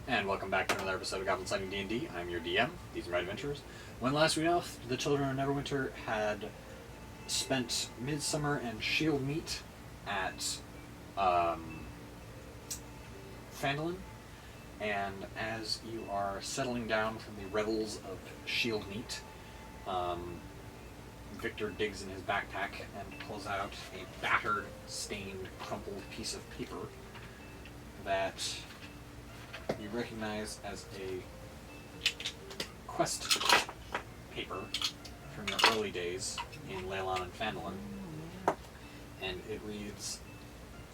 And welcome back to another episode of Goblin-Sighting D&D. I'm your DM. These are my adventures. When last we left, the Children of Neverwinter had spent Midsummer and Shield Meet at Phandalin. And as you are settling down from the revels of Shield Meet, Victor digs in his backpack and pulls out a battered, stained, crumpled piece of paper that you recognize as a quest paper from your early days in Leyland and Phandalin. And it reads,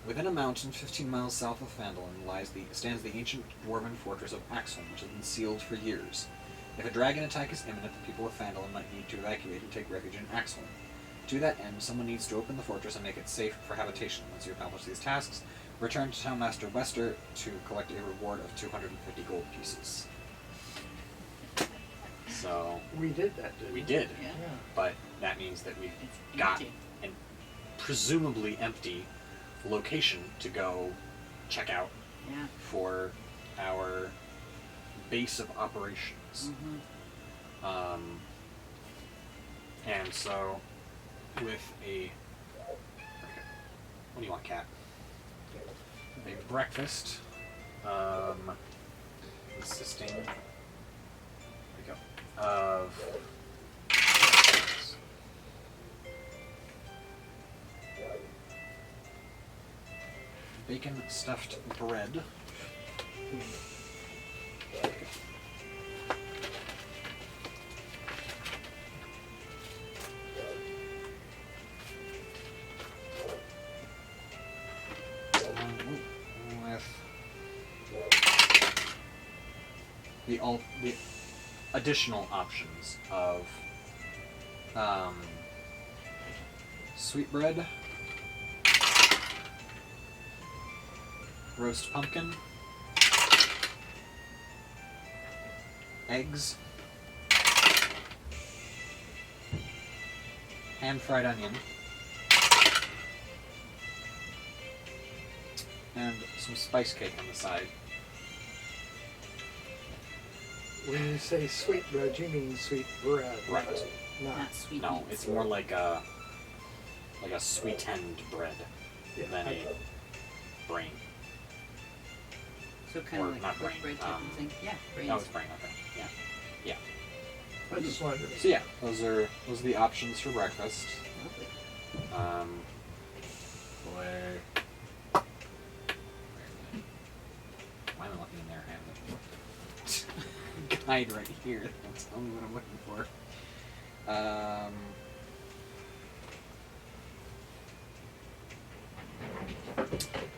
"Within a mountain 15 miles south of Phandalin stands the ancient dwarven fortress of Axeholm, which has been sealed for years. If a dragon attack is imminent, the people of Phandalin might need to evacuate and take refuge in Axeholm. To that end, someone needs to open the fortress and make it safe for habitation. Once you accomplish these tasks, return to Townmaster Wester to collect a reward of 250 gold pieces." So we did that, didn't we? We did, Yeah. but that means that we've It's got empty. an presumably empty location to go check out Yeah. for our base of operations. Mm-hmm. And so, with a... What do you want, Cat? A breakfast, consisting, there we go, of bacon stuffed bread, with the additional options of sweetbread, roast pumpkin, eggs, hand-fried onion, and some spice cake on the side. When you say sweet bread, you mean sweet bread. Right. Not sweet No, meats. it's more like a sweetened bread than a brain. So kind or of like not a quick brain, bread type of thing. Yeah, brains. No, it's brain, okay. Yeah. I just wanted to... So yeah, those are the options for breakfast. Lovely. Why am I looking in there? I have the guide right here. That's only what I'm looking for.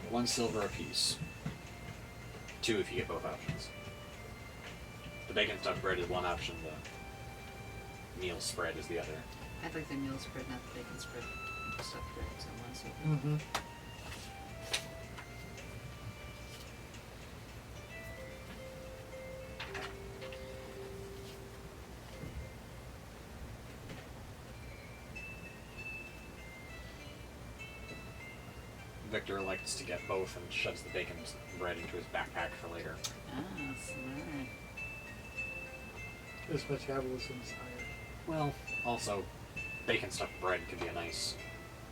1 silver apiece. 2 if you get both options. The bacon stuffed bread is one option, the meal spread is the other. I'd like the meal spread, not the bacon spread. Stuffed bread, so one silver. Mm-hmm. Victor likes to get both and shoves the bacon bread into his backpack for later. Ah, smart. This metabolism's higher. Well, also, bacon stuffed bread could be a nice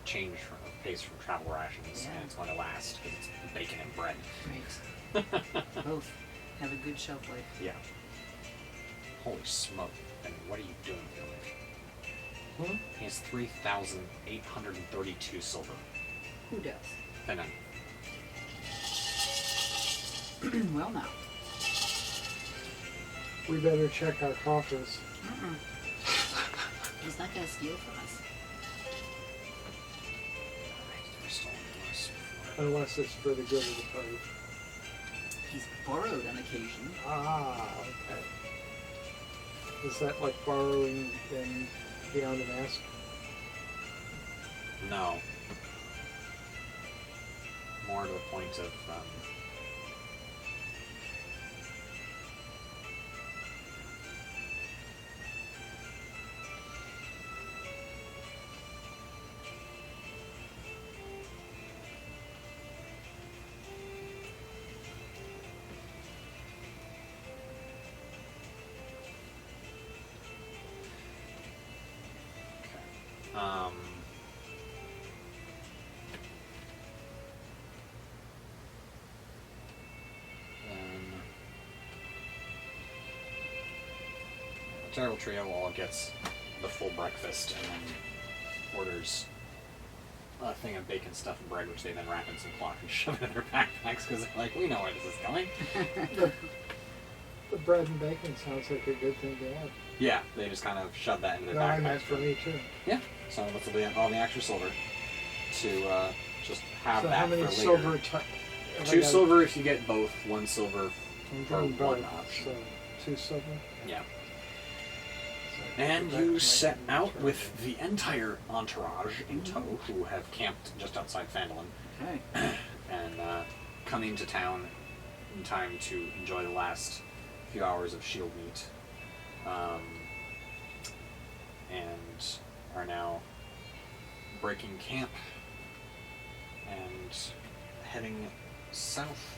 change from pace from travel rations, Yeah. and it's going to last because it's bacon and bread. Right. Both have a good shelf life. Yeah. Holy smoke! And what are you doing with your life? Hmm? He has 3,832 silver. Who does? And then Well, now. We better check our coffers. He's not going to steal from us. we're still on this. Unless it's for the good of the party. He's borrowed on occasion. Ah, okay. Is that like borrowing in Beyond the Mask? No. More to the point of Then the Terrible Trio all gets the full breakfast and then orders a thing of bacon, stuff, and bread, which they then wrap in some cloth and shove it in their backpacks because they're like, we know where this is going. The bread and bacon sounds like a good thing to have. Yeah, they just kind of shove that into their No, backpacks. I meant for me too. Yeah, so that's all the extra silver to just have So that how many for later. silver? 2 silver if you get both. 1 silver I'm for getting one both, option. so 2 silver. Yeah. So I And go back you to my set out inventory. with the entire entourage in tow, who have camped just outside Phandalin, Okay. and come into town in time to enjoy the last few hours of shield meet, and are now breaking camp and heading south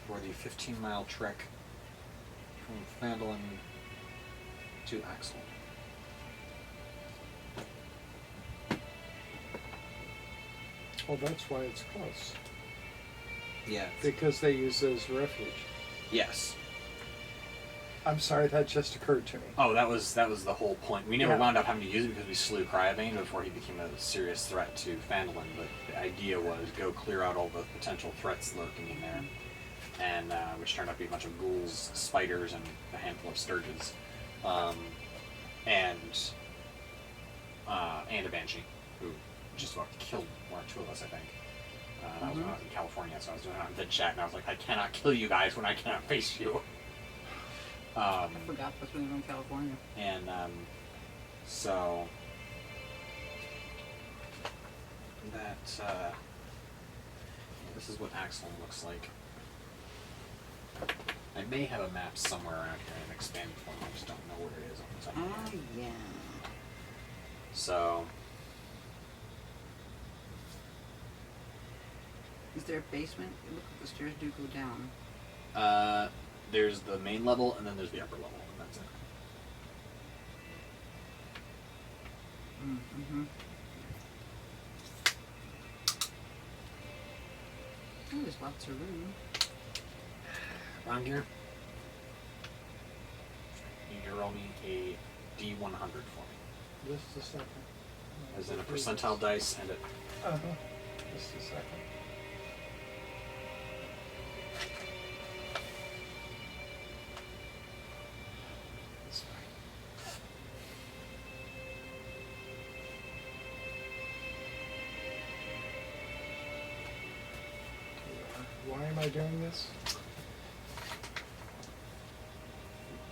for the 15-mile trek from Phandalin to Axeholm. Oh, that's why it's close. Yeah. Because they use it as refuge. Yes. I'm sorry, that just occurred to me. Oh, that was the whole point. We never Yeah. wound up having to use it because we slew Cryovane before he became a serious threat to Phandalin. But the idea was go clear out all the potential threats lurking in there, and which turned out to be a bunch of ghouls, spiders, and a handful of sturges, and a banshee who just about killed 1 or 2 of us, I think. That was when I was in California, so I was doing it on vid chat, and I was like, I cannot kill you guys when I cannot face you. I forgot that's when we were in California. And so that this is what Axeholm looks like. I may have a map somewhere around here in an expanded form. I just don't know where it is on the top of my head. Yeah. So Is there a basement? It looks like the stairs do go down. there's the main level, and then there's the upper level, and that's it. Mm-hmm. Oh, there's lots of room. Around here, you can roll me a D100 for me. Just a second. As in a percentile dice and a Uh-huh. Just a second. That's fine. Why am I doing this?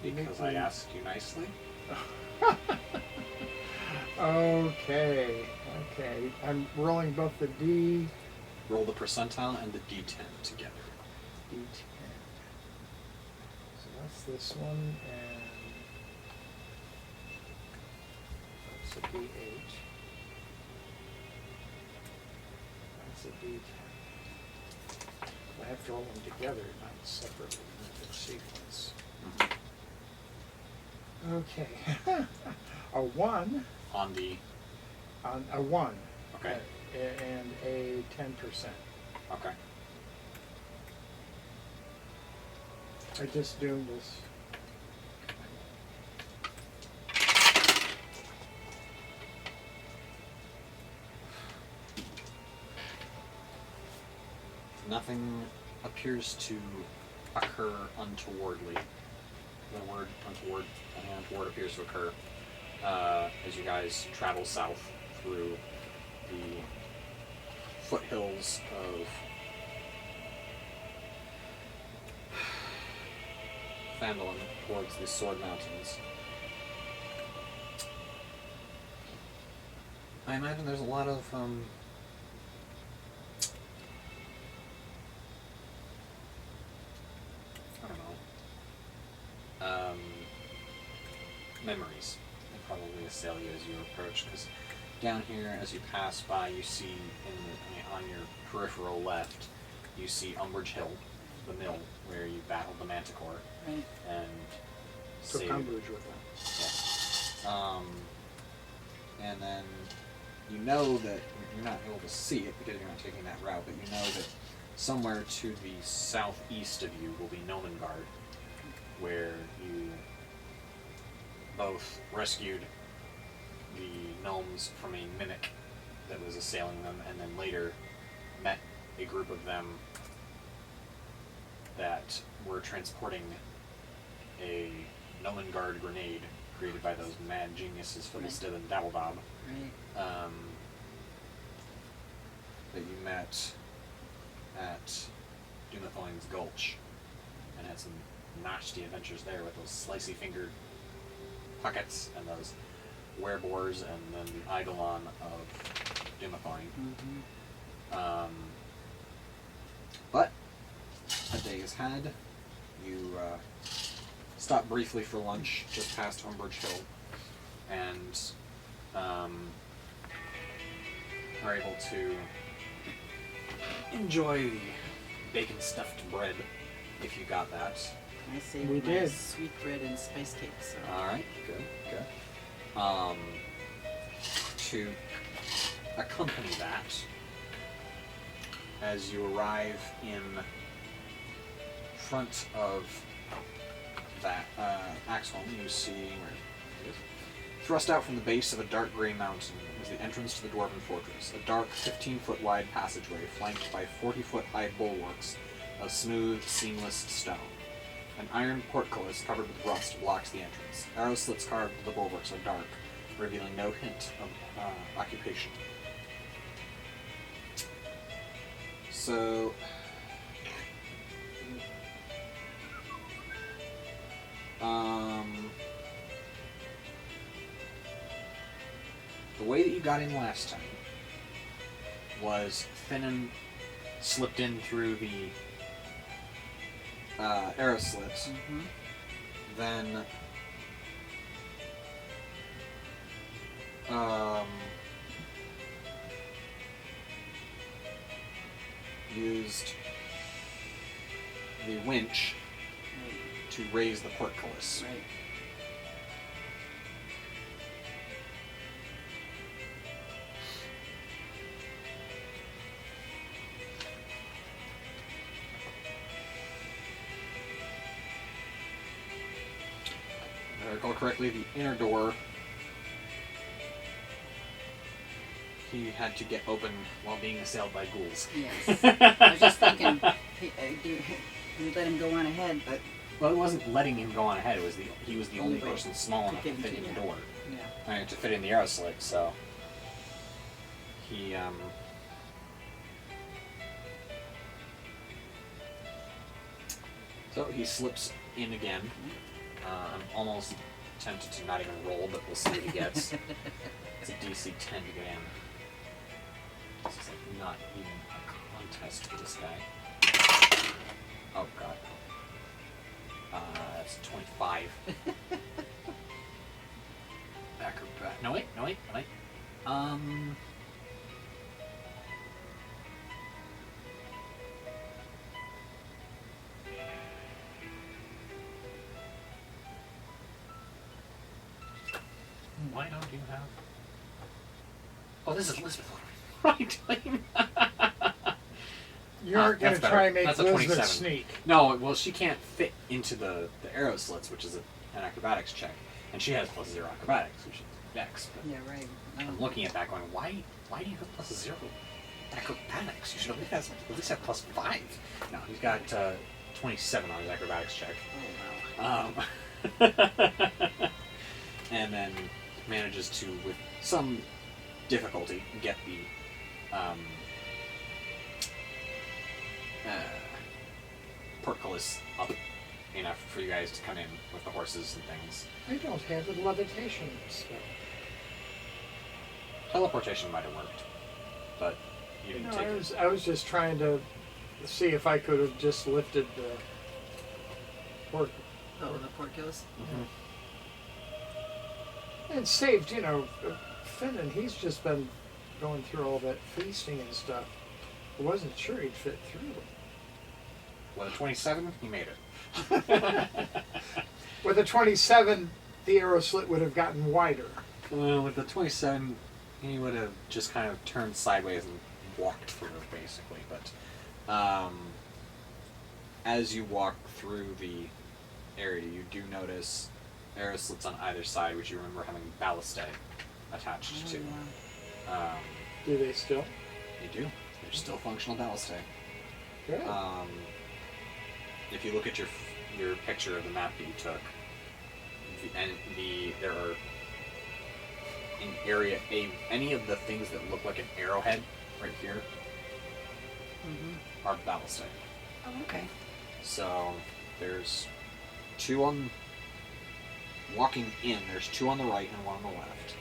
because I asked you nicely. Okay. Okay. I'm rolling both the D, Roll the percentile and the D10 together. D10. So that's this one, and that's a D8. That's a D10. I have to roll them together, not separately in the sequence. Okay. A 1 On the on a 1. Okay. And a 10%. okay. I just doomed this. Nothing appears to occur untowardly. The word untoward, appears to occur as you guys travel south through the foothills of Phandalin towards the Sword Mountains. I imagine there's a lot of I don't know, memories that probably assail you as you approach, because down here, as you pass by, you see on your peripheral left, you see Umbridge Hill, the mill where you battled the Manticore Right. and Took saved. umbrage with that. Yeah. And then you know that you're not able to see it because you're not taking that route, but you know that somewhere to the southeast of you will be Nomengard, where you both rescued the gnomes from a mimic that was assailing them, and then later met a group of them that were transporting a Nomengard grenade created by those mad geniuses Fiddlestead and Dabbledob. Right. That you met at Dumathoin's Gulch and had some nasty adventures there with those slicey fingered puckets and those werebores and then the Eidolon of Dumathoin. But a day is had. You stop briefly for lunch just past Umbridge Hill and are able to enjoy the bacon stuffed bread if you got that. I saved We my did. sweet bread and spice cake. So. Alright, good. To accompany that, as you arrive in front of that Axeholm, you see where it is. Thrust out from the base of a dark grey mountain is the entrance to the dwarven fortress, a dark 15-foot wide passageway flanked by 40-foot high bulwarks of smooth, seamless stone. An iron portcullis covered with rust blocks the entrance. Arrow slits carved into the bulwarks are dark, revealing no hint of occupation. So, the way that you got in last time was Finnan slipped in through the arrow slits, then used the winch to raise the portcullis. Right. If I recall correctly, the inner door he had to get open while being assailed by ghouls. Yes. I was just thinking, we let him go on ahead, but Well, it wasn't letting him go on ahead. It was he was the only Only way person small enough to get fit into in the it. door. yeah. To fit in the arrow slit, so he so he slips in again. I'm almost tempted to not even roll, but we'll see what he gets. It's a DC 10 to get in. This is like not even a contest for this guy. Oh god. That's 25. Acrobat. No wait. Why don't you have? Oh, this is Elizabeth. Right. You aren't going to That's try better. and make That's a Elizabeth 27. sneak. No, well, she can't fit into the arrow slits, which is an acrobatics check, and she has +0 acrobatics, which is Dex. But Yeah, right. I'm looking at that, going, why do you have +0 acrobatics? You should at least have +5. No, he's got 27 on his acrobatics check. Oh, wow. And then manages to, with some difficulty, get the portcullis up enough for you guys to come in with the horses and things. I don't have a levitation spell. Teleportation might have worked, but you didn't take it. I was just trying to see if I could have just lifted the port. Oh, the portcullis? And saved, Finn, and he's just been going through all that feasting and stuff. I wasn't sure he'd fit through. With a 27, he made it. With a 27, the arrow slit would have gotten wider. Well, with the 27, he would have just kind of turned sideways and walked through, basically. But as you walk through the area, you do notice arrow slits on either side, which you remember having ballistae attached to. Yeah. Do they still? They do. They're still functional ballistae. Good. If you look at your picture of the map that you took, there are in area A, any of the things that look like an arrowhead right here are ballistae. Oh, okay. So there's two on walking in. There's two on the right and one on the left.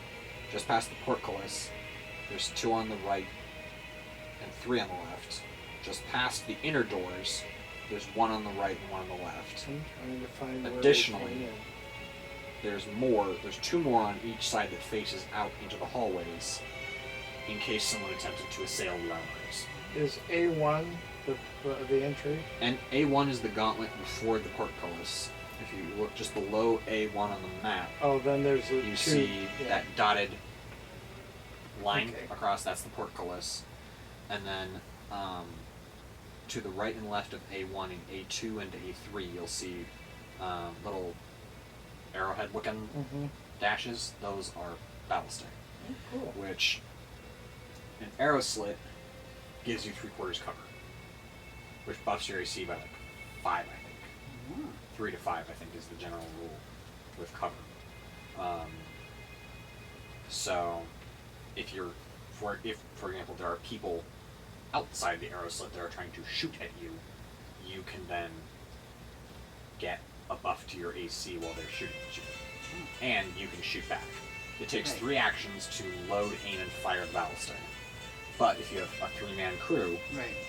Just past the portcullis, there's two on the right and three on the left. Just past the inner doors, there's one on the right and one on the left. I'm trying to find where Additionally, they came in. there's two more on each side that faces out into the hallways in case someone attempted to assail the armories. Is A1 the entry? And A1 is the gauntlet before the portcullis. If you look just below A1 on the map, Oh, then there's a you see that dotted line Okay. across, that's the portcullis. And then to the right and left of A1 and A2 and A3, you'll see little arrowhead-looking dashes. Those are ballistae, Oh, cool. which an arrow slit gives you 3/4 cover, which buffs your AC by like 5, I think. 3 to 5, I think, is the general rule with cover. So, if for example, there are people outside the arrow slit that are trying to shoot at you, you can then get a buff to your AC while they're shooting at you, and you can shoot back. It takes 3 actions to load, aim, and fire the ballistae. But if you have a 3-man crew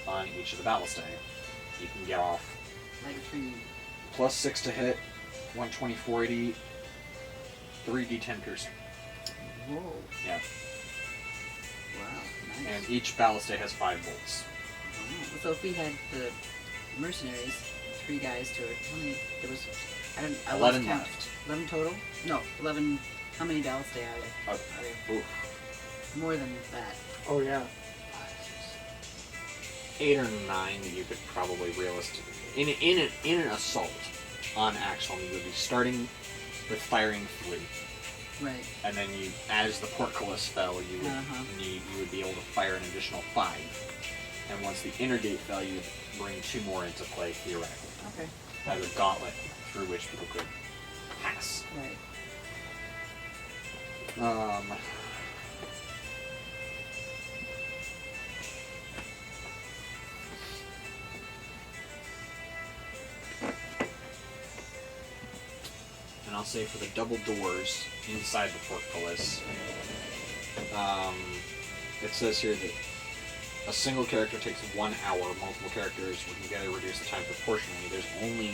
on each of the ballistae, you can get off Like 3. plus 6 to hit, 120, 480, 3d10 piercing. Whoa. Yeah. Wow. Nice. And each ballistae has 5 bolts. Wow. So if we had the mercenaries, 3 guys to it, how many? There was. I 11 lost count. left. 11 total? No, 11. How many ballistae are there? Oh, Are there oof. more than that? Oh, yeah. 8 or 9 that you could probably realistically in an assault on Axeholm, you would be starting with firing 3, Right. and then as the portcullis fell, you would be able to fire an additional 5, and once the inner gate fell, you would bring 2 more into play theoretically. Okay. As a gauntlet through which people could pass. Right. And I'll say for the double doors inside the portcullis, it says here that a single character takes 1 hour, multiple characters would together reduce the time proportionally. There's only, I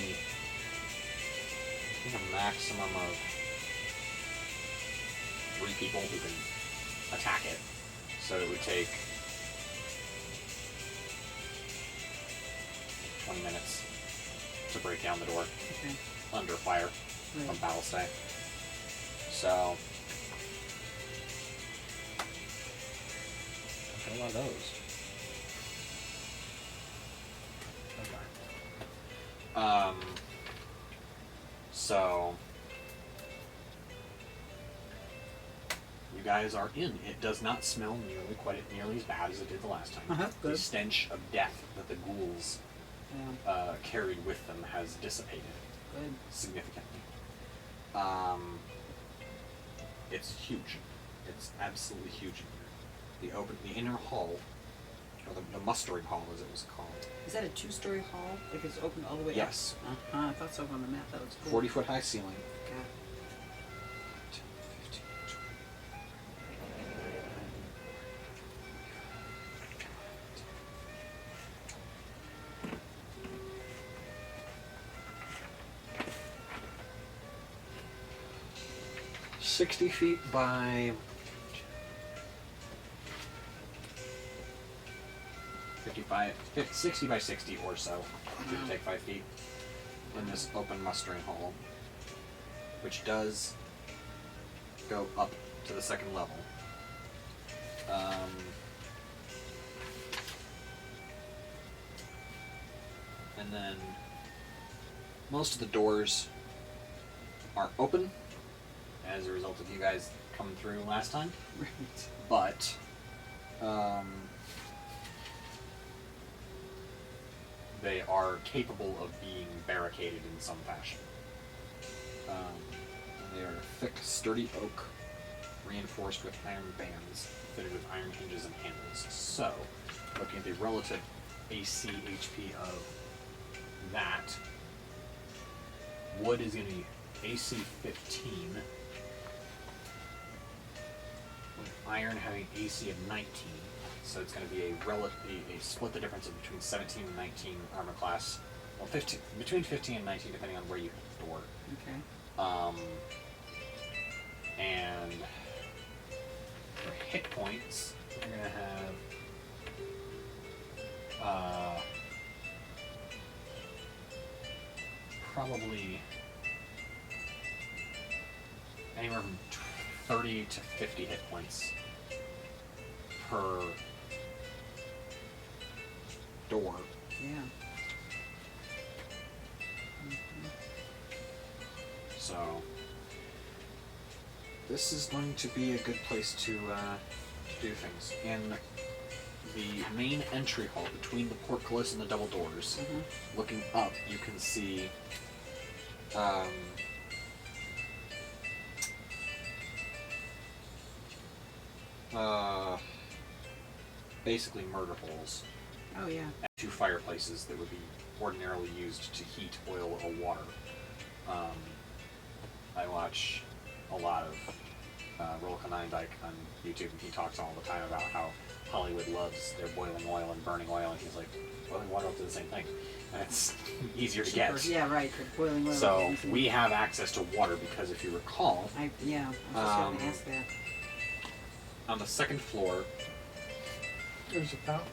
think, a maximum of 3 people who can attack it. So it would take 20 minutes to break down the door Okay. under fire from ballistae. So, got a lot of those. So you guys are in. It does not smell nearly as bad as it did the last time. The Good. stench of death that the ghouls Yeah. carried with them has dissipated Good. significantly. It's huge. It's absolutely huge in here. The inner hall, or the mustering hall as it was called. Is that a 2-story hall? Like it's open all the way Yes. up? I thought so on the map. That looks cool. 40-foot high ceiling. Okay. 10, 15, 60 feet by 60 by 60 or so. Give or take 5 feet in this open mustering hall, which does go up to the second level. And then most of the doors are open as a result of you guys coming through last time. Right. But they are capable of being barricaded in some fashion. They are thick, sturdy oak, reinforced with iron bands, fitted with iron hinges and handles. So, looking at the relative AC HP of that, wood is going to be AC 15, with iron having AC of 19. So it's going to be a split the difference of between 17 and 19 armor class. Well, 15, between 15 and 19, depending on where you hit the door. Okay. And for hit points, you're going to have probably anywhere from 30 to 50 hit points per door. Yeah. So this is going to be a good place to do things. In the main entry hall between the portcullis and the double doors, looking up, you can see basically murder holes. Oh yeah. And 2 fireplaces that would be ordinarily used to heat oil or water. I watch a lot of Rolka Dyke on YouTube, and he talks all the time about how Hollywood loves their boiling oil and burning oil, and he's like, boiling water will do the same thing, and it's easier to get. Yeah, right. The boiling oil. So we have access to water because, if you recall, I was just going to ask that. on the second floor, There's a fountain.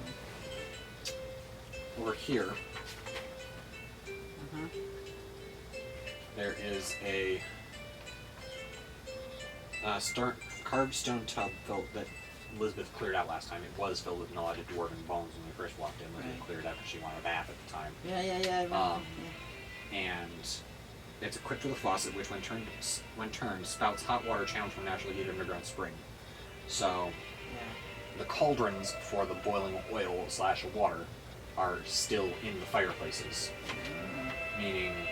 over here, Uh-huh. there is a carved stone tub that Elizabeth cleared out last time. It was filled with knotted dwarven bones when we first walked in. Elizabeth Right. cleared it out because she wanted a bath at the time. Yeah. I remember. And it's equipped with a faucet which, when turned, spouts hot water channeled from a naturally heated underground spring. So Yeah. the cauldrons for the boiling oil / water are still in the fireplaces, meaning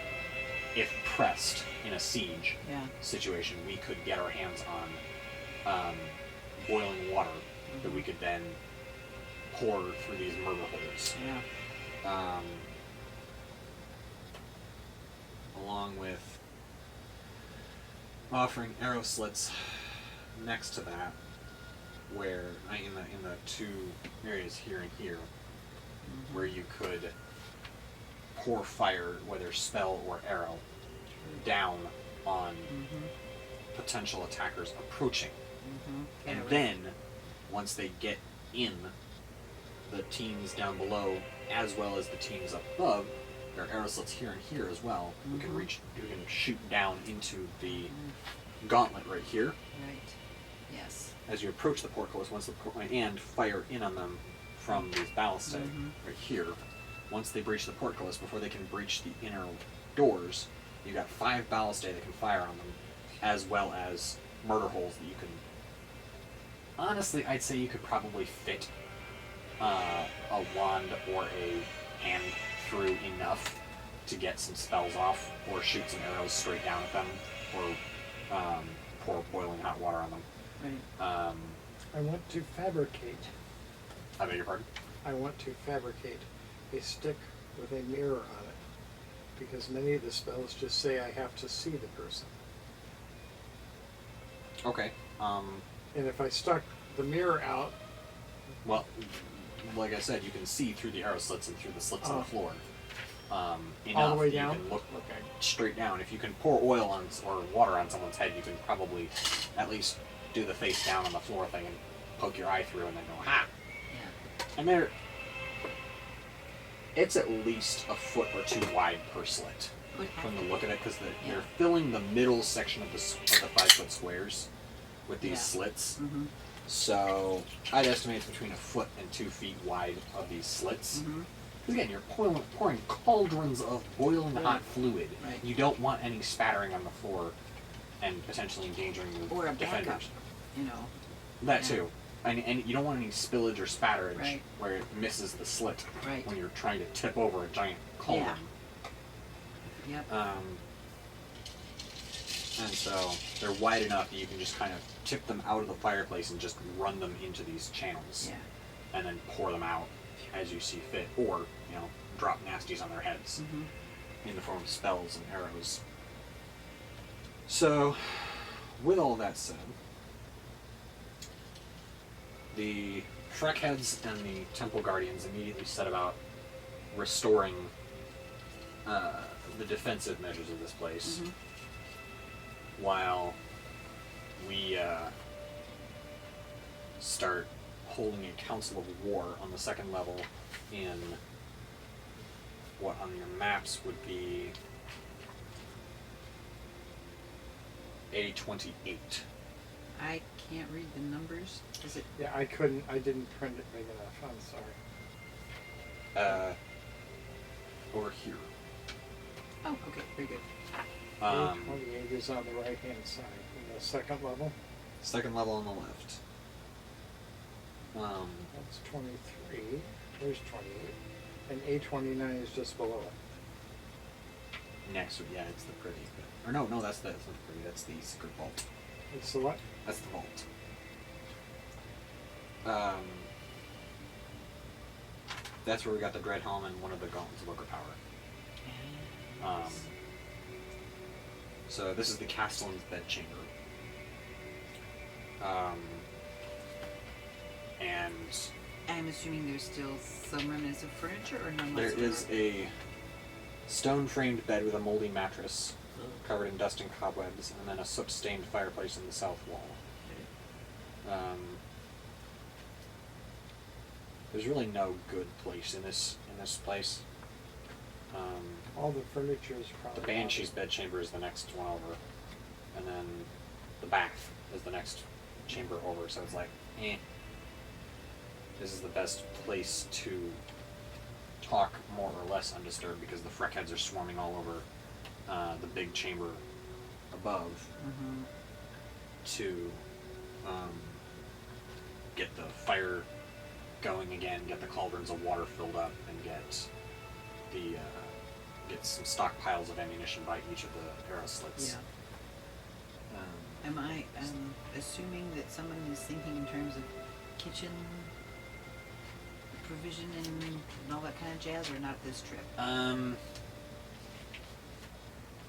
if pressed in a siege Yeah. situation, we could get our hands on boiling water that we could then pour through these murder holes. Yeah. Along with offering arrow slits next to that, where in the 2 areas here and here, where you could pour fire, whether spell or arrow, down on potential attackers approaching. And right. then, once they get in, the teams down below, as well as the teams up above, there are arrow slits here and here as well. We can shoot down into the gauntlet right here. Right. Yes. As you approach the portcullis, and fire in on them from these ballistae right here. Once they breach the portcullis, before they can breach the inner doors, you got 5 ballistae that can fire on them, as well as murder holes that you can. Honestly, I'd say you could probably fit a wand or a hand through enough to get some spells off, or shoot some arrows straight down at them, or pour boiling hot water on them. Right. I want to fabricate. I beg your pardon? I want to fabricate a stick with a mirror on it, because many of the spells just say I have to see the person. Okay. And if I stuck the mirror out, Well, like I said, you can see through the arrow slits and through the slits on the floor. Enough all the way that down? you can look Okay. straight down. If you can pour oil on or water on someone's head, you can probably at least do the face down on the floor thing and poke your eye through and then go, ha! Yeah. And it's at least a foot or 2 wide per slit Would have from the to look be. of it, because Yeah. they're filling the middle section of the 5-foot squares. with these Yeah. slits. Mm-hmm. So I'd estimate it's between 1 foot and 2 feet wide of these slits. Mm-hmm. Again, you're pouring cauldrons of boiling Right. hot fluid. Right. You don't want any spattering on the floor and potentially endangering the Or a backup, defenders. you know. That Yeah. too. And you don't want any spillage or spatterage Right. where it misses the slit Right. when you're trying to tip over a giant cauldron. Yep. And so they're wide enough that you can just kind of tip them out of the fireplace and just run them into these channels. Yeah. And then pour them out as you see fit, or drop nasties on their heads Mm-hmm. in the form of spells and arrows. So, with all that said, the Shrekheads and the Temple Guardians immediately set about restoring the defensive measures of this place, Mm-hmm. while we start holding a council of war on the second level in what on your maps would be A28. I can't read the numbers. Is it? Yeah, I didn't print it big enough, I'm sorry. Over here. Oh, okay. Very good. A28 is on the right-hand side, in the second level. Second level on the left. That's 23, there's 28, and A29 is just below it. Next, yeah, it's the pretty bit. Or no, that's not the pretty. That's the secret vault. It's the what? That's the vault. That's where we got the dread helm and one of the gauntlets of Ogre Power. So this is the Castellan's bedchamber. And I'm assuming there's still some remnants of furniture, or none there whatsoever? is a stone-framed bed with a moldy mattress covered in dust and cobwebs, and then a soot-stained fireplace in the south wall. There's really no good place in this place. All the furniture is The probably... Banshee's bedchamber is the next one over, and then the bath is the next chamber over. So it's like, this is the best place to talk more or less undisturbed because the Freckheads are swarming all over the big chamber above Mm-hmm. to get the fire going again, get the cauldrons of water filled up, and get some stockpiles of ammunition by each of the arrow slits. Yeah. Am I assuming that someone is thinking in terms of kitchen provision and all that kind of jazz, or not this trip?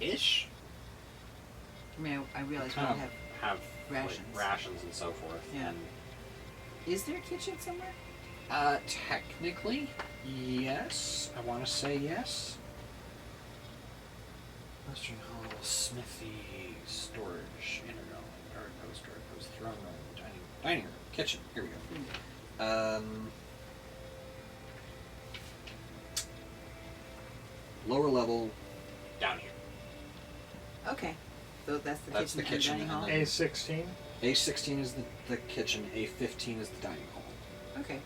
Ish. I mean, I realize we Kind don't of have. have rations. like, rations and so forth. Yeah. And Is there a kitchen somewhere? technically, yes. I want to say yes. Western Hall, smithy, storage, inner dwelling, guard post, throne room, dining room, kitchen. Here we go. Lower level, down here. Okay. So that's the That's kitchen, the kitchen, and dining hall? and A16? A16 is the kitchen. A15 is the dining hall. Okay.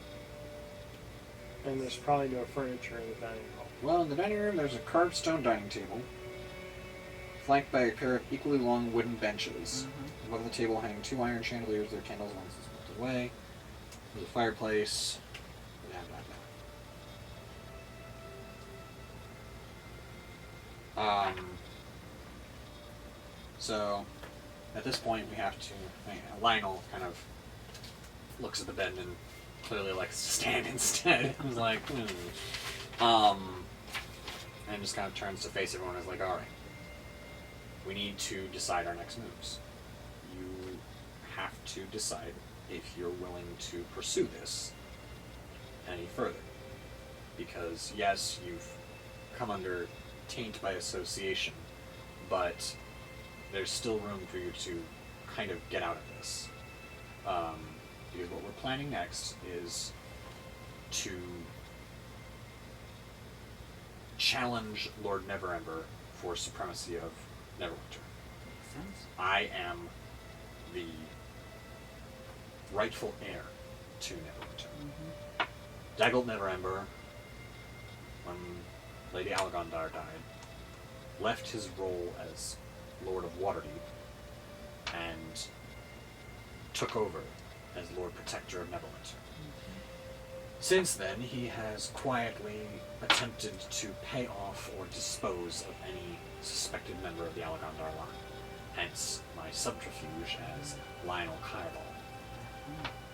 And there's probably no furniture in the dining hall. Well, in the dining room, there's a carved stone dining table, flanked by a pair of equally long wooden benches. Mm-hmm. Above the table hang 2 iron chandeliers, their candles once melted away. There's a fireplace. Blah, blah, blah. So, at this point, we have to. Lionel kind of looks at the bed and clearly likes to stand instead. He's like, and just kind of turns to face everyone and is like, all right, we need to decide our next moves. You have to decide if you're willing to pursue this any further. Because, yes, you've come under taint by association, but there's still room for you to kind of get out of this. Because what we're planning next is to challenge Lord Neverember for supremacy of Neverwinter. Makes sense. I am the rightful heir to Neverwinter. Dagult Neverember, when Lady Alagondar died, left his role as Lord of Waterdeep and took over as Lord Protector of Neverwinter. Since then, he has quietly attempted to pay off or dispose of any suspected member of the Alagondar line. Hence, my subterfuge as Lionel Alagondar.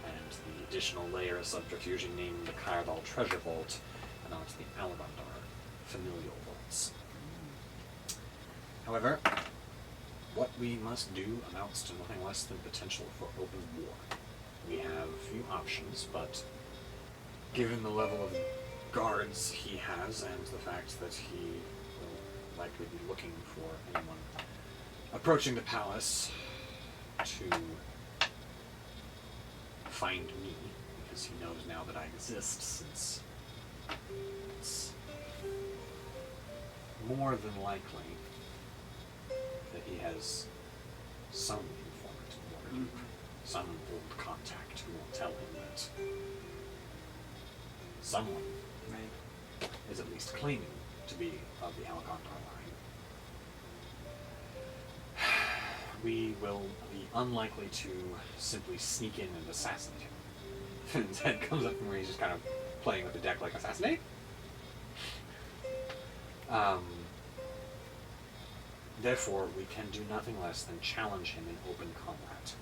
And the additional layer of subterfuge named the Alagondar Treasure Vault and not the Alagondar Familial Vaults. However, what we must do amounts to nothing less than potential for open war. We have few options, but given the level of guards he has and the fact that he will likely be looking for anyone approaching the palace to find me, because he knows now that I exist, since it's more than likely that he has some informant in Waterdeep, some old contact who will tell him that someone is at least claiming to be of the Alagondar line. We will be unlikely to simply sneak in and assassinate him. And Ted comes up from where he's just kind of playing with the deck like, assassinate? Therefore, we can do nothing less than challenge him in open combat.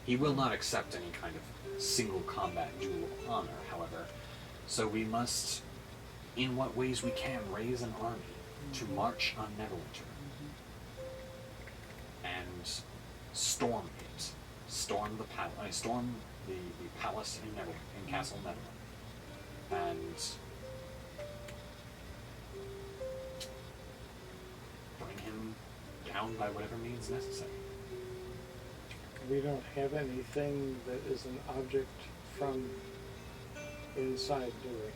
He will not accept any kind of single combat duel of honor, however, so we must, in what ways we can, raise an army to march on Neverwinter and storm it. Storm the palace in Castle Neverwinter. And bring him down by whatever means necessary. We don't have anything that is an object from inside, do we?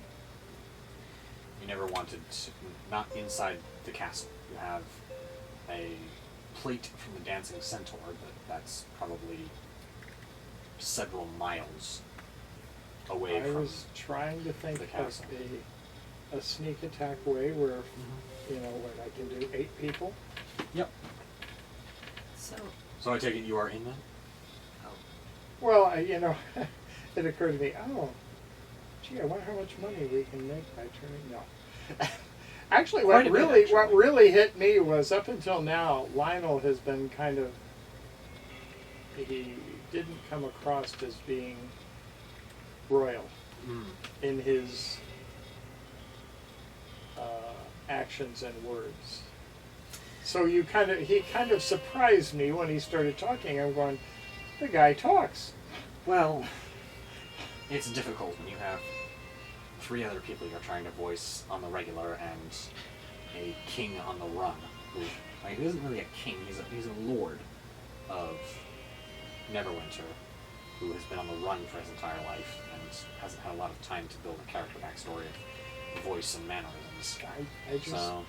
You never wanted to, not inside the castle. You have a plate from the Dancing Centaur, but that's probably several miles away from I was trying to think the of castle. a sneak attack way where, you know, what I can do 8 people. Yep. So I take it you are in then? Well, you know, it occurred to me, oh, gee, I wonder how much money we can make by turning, no. Actually, Quite a bit, actually. what really hit me was up until now, Lionel has been kind of, he didn't come across as being royal in his actions and words. So he kind of surprised me when he started talking. I'm going, the guy talks. Well, it's difficult when you have 3 other people you're trying to voice on the regular and a king on the run. He isn't really a king, he's a lord of Neverwinter who has been on the run for his entire life and hasn't had a lot of time to build a character backstory of voice and mannerisms. I just... So,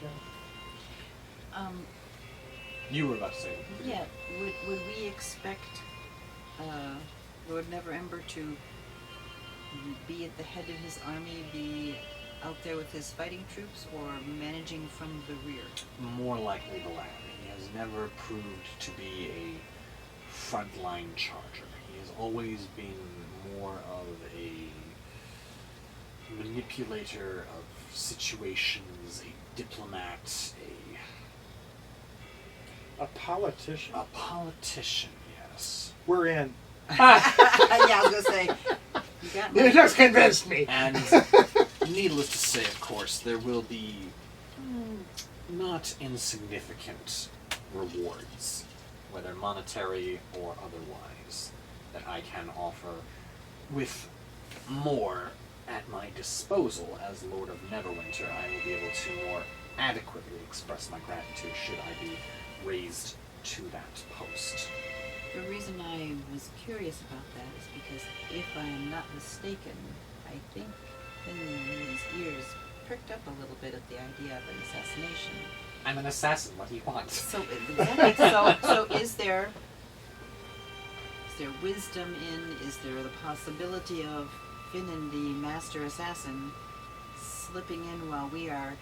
you were about to say something. Yeah, would we expect Lord Neverember to be at the head of his army, be out there with his fighting troops, or managing from the rear? More likely the latter. He has never proved to be a frontline charger. He has always been more of a manipulator of situations, a diplomat, a politician. A politician, yes. We're in. Yeah, I was going to say, you got me. You just convinced me. And needless to say, of course, there will be not insignificant rewards, whether monetary or otherwise, that I can offer with more at my disposal as Lord of Neverwinter. I will be able to more adequately express my gratitude should I be raised to that post. The reason I was curious about that is because, if I am not mistaken, I think Finley's ears pricked up a little bit at the idea of an assassination. I'm an assassin. What do you want? So is there Is there wisdom in? Is there the possibility of Finnan, the master assassin, slipping in while we are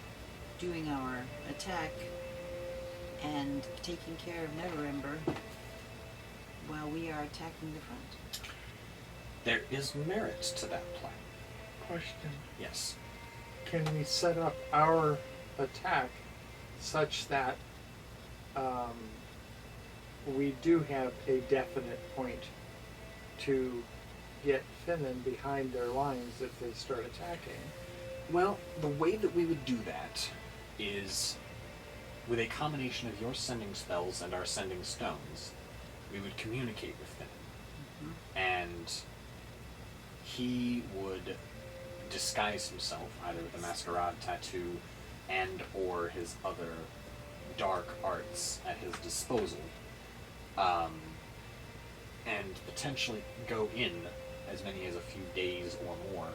doing our attack and taking care of Neverember while we are attacking the front? There is merit to that plan. Question. Yes. Can we set up our attack such that we do have a definite point to get Finnan behind their lines if they start attacking? Well, the way that we would do that is with a combination of your sending spells and our sending stones, we would communicate with Finnan. And he would disguise himself either with a masquerade tattoo and or his other dark arts at his disposal, and potentially go in as many as a few days or more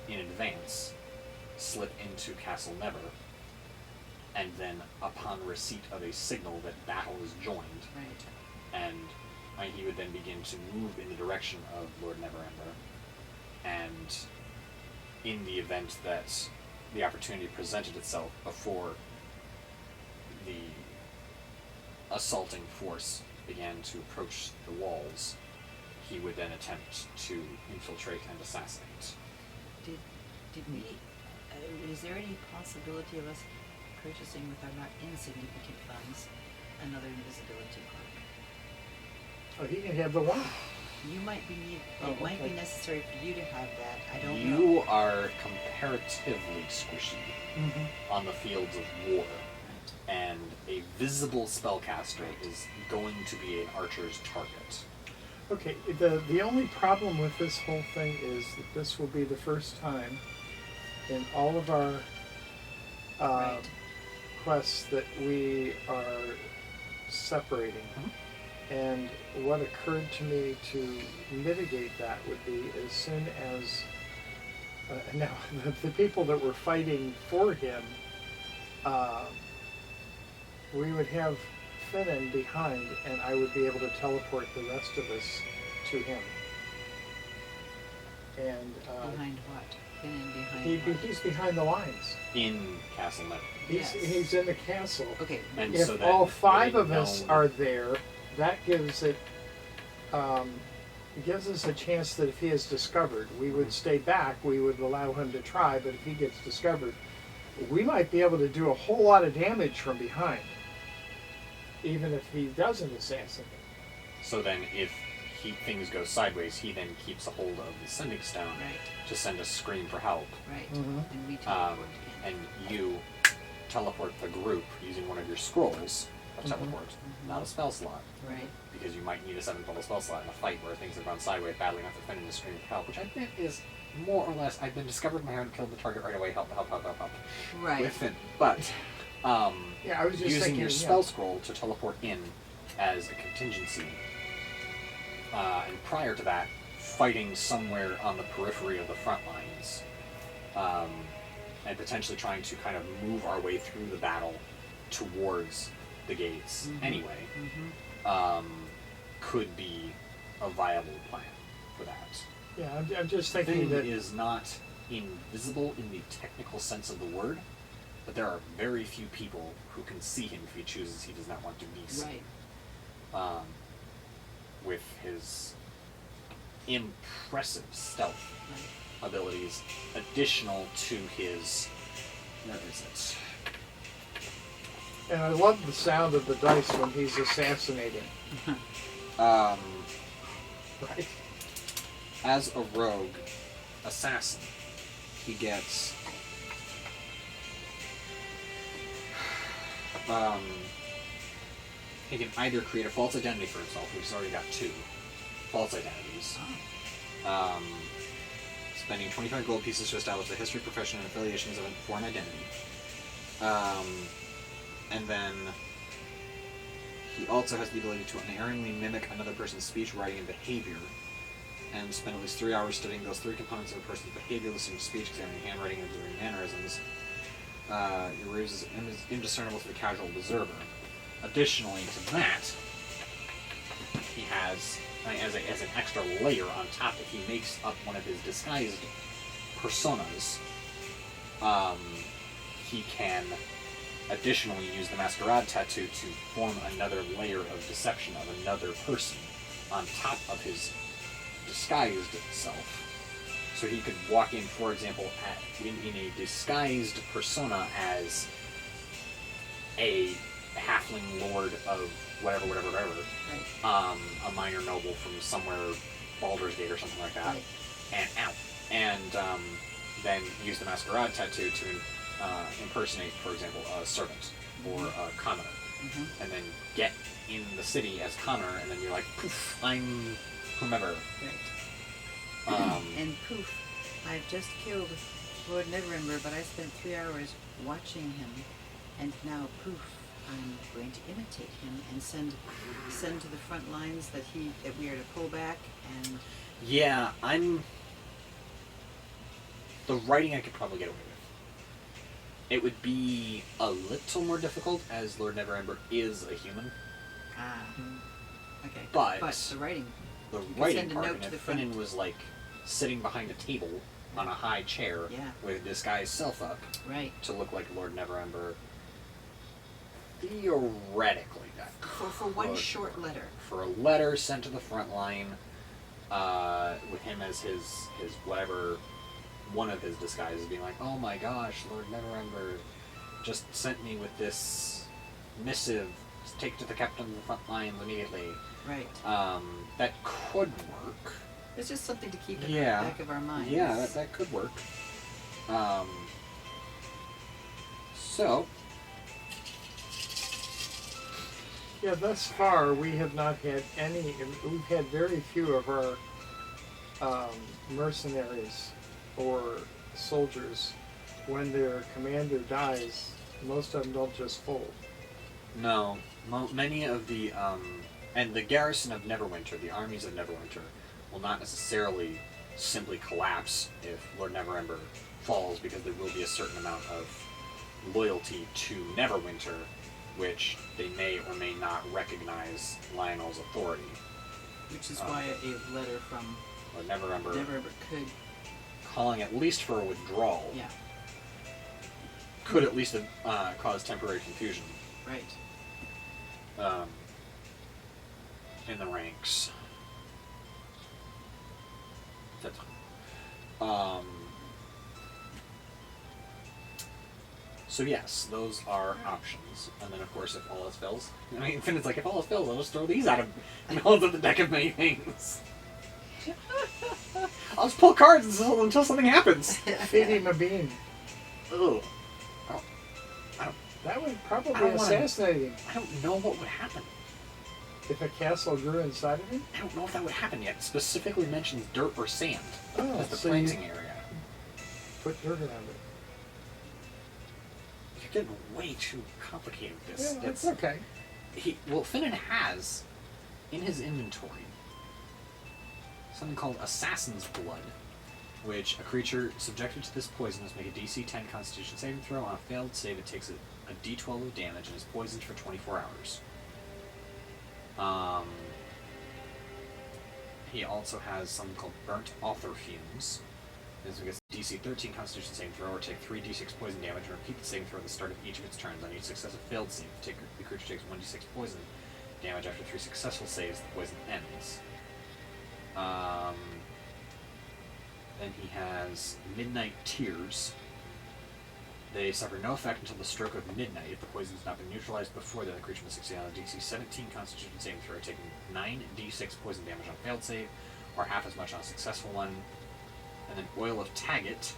in advance, slip into Castle Never, and then upon receipt of a signal that battle is joined, and he would then begin to move in the direction of Lord Neverember, and in the event that the opportunity presented itself before the assaulting force began to approach the walls, he would then attempt to infiltrate and assassinate. Did we? Is there any possibility of us purchasing with our not insignificant funds another invisibility cloak? Oh, he can have the one. You might be need. Oh, It might okay. be necessary for you to have that. I don't know. You are comparatively squishy on the fields of war, Right. and a visible spellcaster is going to be an archer's target. Okay, the only problem with this whole thing is that this will be the first time in all of our Right. quests that we are separating. And what occurred to me to mitigate that would be as soon as now the people that were fighting for him, we would have Finnan behind, and I would be able to teleport the rest of us to him. And Behind what? Finnan behind what? he's behind the lines. In Castle Never. Yes. He's in the castle. Okay. And If so that all five with of a us known- are there, that gives it gives us a chance that if he is discovered, we would stay back. We would allow him to try, but if he gets discovered, we might be able to do a whole lot of damage from behind, even if he doesn't assassinate. So then if things go sideways, he then keeps a hold of the sending stone Right. to send a scream for help. Right. Mhm. And we teleport in. And you teleport the group using one of your scrolls of teleport, not a spell slot, Right. because you might need a 7th level spell slot in a fight where things have gone sideways, battling after finding the scream for help, which I think is more or less, I've been discovered and I haven't killed the target right away, help. Right. With it. But Yeah, I was just using thinking, your yeah. spell scroll to teleport in as a contingency, and prior to that, fighting somewhere on the periphery of the front lines, and potentially trying to kind of move our way through the battle towards the gates anyway, could be a viable plan for that. Yeah, I'm just thinking Finn that is not invisible in the technical sense of the word, but there are very few people who can see him if he chooses he does not want to be seen. Right. With his impressive stealth Right. abilities, additional to his, where is it? and I love the sound of the dice when he's assassinating. Right. As a rogue assassin, he gets he can either create a false identity for himself, which he's already got 2 false identities, spending 25 gold pieces to establish a history, profession, and affiliations of a foreign identity. And then he also has the ability to unerringly mimic another person's speech, writing, and behavior, and spend at least 3 hours studying those 3 components of a person's behavior, listening to speech, examining handwriting, and observing mannerisms. Your ruse is indiscernible to the casual observer. Additionally to that, he has, as an extra layer on top, if he makes up one of his disguised personas, he can additionally use the Masquerade Tattoo to form another layer of deception of another person on top of his disguised self. So he could walk in, for example, in a disguised persona as a halfling lord of whatever, Right. a minor noble from somewhere, Baldur's Gate or something like that, Right. and then use the Masquerade Tattoo to impersonate, for example, a servant or a commoner, and then get in the city as Connor, and then you're like, poof, I'm whomever. Right. And poof, I've just killed Lord Neverember, but I spent 3 hours watching him, and now poof, I'm going to imitate him and send to the front lines that we are to pull back and. Yeah, the writing I could probably get away with. It would be a little more difficult, as Lord Neverember is a human. Okay. But the writing. The You could writing send a part, note and to the if Finnan front. was like sitting behind a table on a high chair Yeah. with disguised self up Right. to look like Lord Neverember, theoretically that For one could short letter. for a letter sent to the front line, with him as his whatever, one of his disguises being like, oh my gosh, Lord Neverember just sent me with this missive, take to the captain of the front lines immediately. Right. That could work. It's just something to keep in Yeah. the back of our minds. Yeah, that could work. So, Yeah, thus far we have not had any. We've had very few of our mercenaries or soldiers, when their commander dies, most of them don't just fold. no, many of the, and the garrison of Neverwinter, the armies of Neverwinter, will not necessarily simply collapse if Lord Neverember falls, because there will be a certain amount of loyalty to Neverwinter, which they may or may not recognize Lionel's authority. Which is why a letter from Lord Neverember Neverember could. calling at least for a withdrawal Yeah. could at least cause temporary confusion Right. in the ranks. That's so yes, those are options. And then of course, if all else fails, I mean, Finn's like, if all else fails, I'll just throw these out of the deck of many things. I'll just pull cards until something happens. Feed him a bean. Ugh. That would I probably don't wanna- assassinate him. I don't know what would happen. If a castle grew inside of him? I don't know if that would happen yet. It specifically mentions dirt or sand Oh, as the so planting area. Put dirt around it. You're getting way too complicated with this. Yeah, that's okay. Finnan has in his inventory something called Assassin's Blood, which a creature subjected to this poison must make a DC 10 Constitution saving throw. On a failed save, it takes a D12 of damage and is poisoned for 24 hours. He also has something called Burnt Author Fumes. This gets DC 13 Constitution saving throw, or take 3d6 poison damage, and repeat the saving throw at the start of each of its turns. On each successive failed save, the creature takes 1d6 poison damage. After 3 successful saves, the poison ends. Then he has Midnight Tears. They suffer no effect until the stroke of midnight. If the poison has not been neutralized before then, the creature must succeed on a DC 17 Constitution saving throw, taking 9d6 poison damage on a failed save, or half as much on a successful one. And then Oil of Taggart,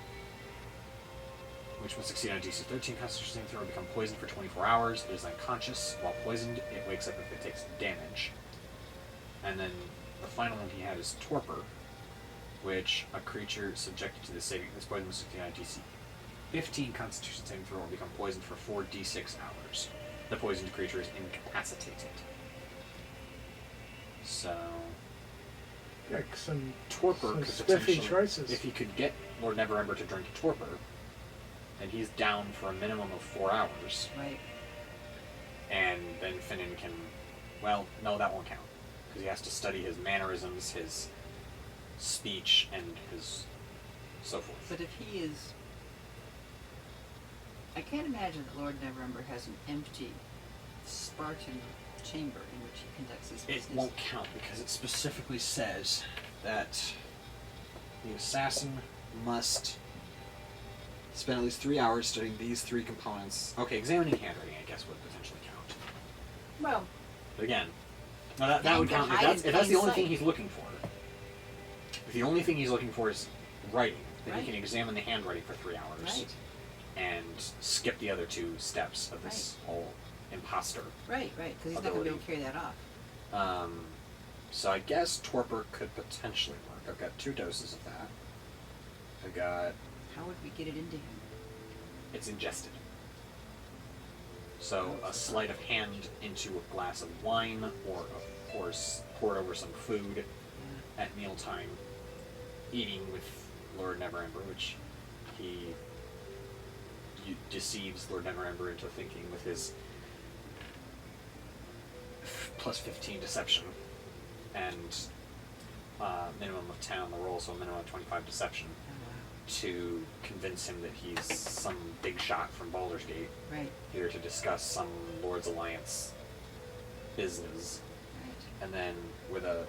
which must succeed on a DC 13 Constitution saving throw, or become poisoned for 24 hours. It is unconscious. While poisoned, it wakes up if it takes damage. And then the final one he had is Torpor, which a creature subjected to this poison must succeed on a DC 15 Constitution saving throw, or become poisoned for 4d6 hours. The poisoned creature is incapacitated. So, Pick some Torpor some could spiffy potentially, choices. if he could get Lord Neverember to drink Torpor, then he's down for a minimum of 4 hours. Right. And then Finnan can, well, no, that won't count. because he has to study his mannerisms, his speech, and his so forth. But if he is... I can't imagine that Lord Neverember has an empty Spartan chamber in which he conducts his business. It won't count because it specifically says that the assassin must spend at least 3 hours studying these 3 components. Okay, examining handwriting, I guess, would potentially count. Well, But again, now that would can count if hide that's, in if that's the plain only thing sight. he's looking for. If the only thing he's looking for is writing, then Right. he can examine the handwriting for 3 hours right, and skip the other 2 steps of this whole imposter. right, because he's not going to be able to carry that off. So I guess torpor could potentially work. I've got 2 doses of that. I got How would we get it into him? it's ingested. So a sleight of hand into a glass of wine, or of course poured over some food at mealtime, eating with Lord Neverember, which he deceives Lord Neverember into thinking with his plus 15 deception and minimum of 10 on the roll, so a minimum of 25 deception, to convince him that he's some big shot from Baldur's Gate, Right, here to discuss some Lord's Alliance business, right, and then with a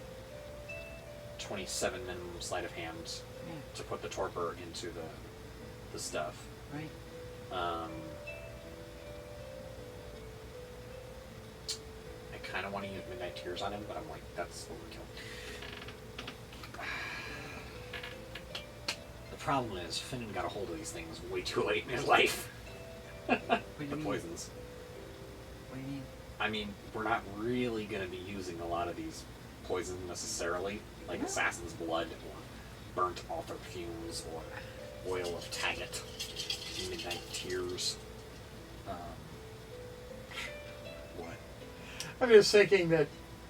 27 minimum sleight of hand yeah, to put the torpor into the stuff. right. I kind of want to use Midnight Tears on him, but I'm like, that's overkill. The problem is, Finnan got a hold of these things way too late in his life. What do you The mean? poisons. What do you mean? I mean, we're not really going to be using a lot of these poisons necessarily, like No. assassin's blood, or burnt altar fumes, or oil of Taggart, Midnight Tears. What? I'm just thinking that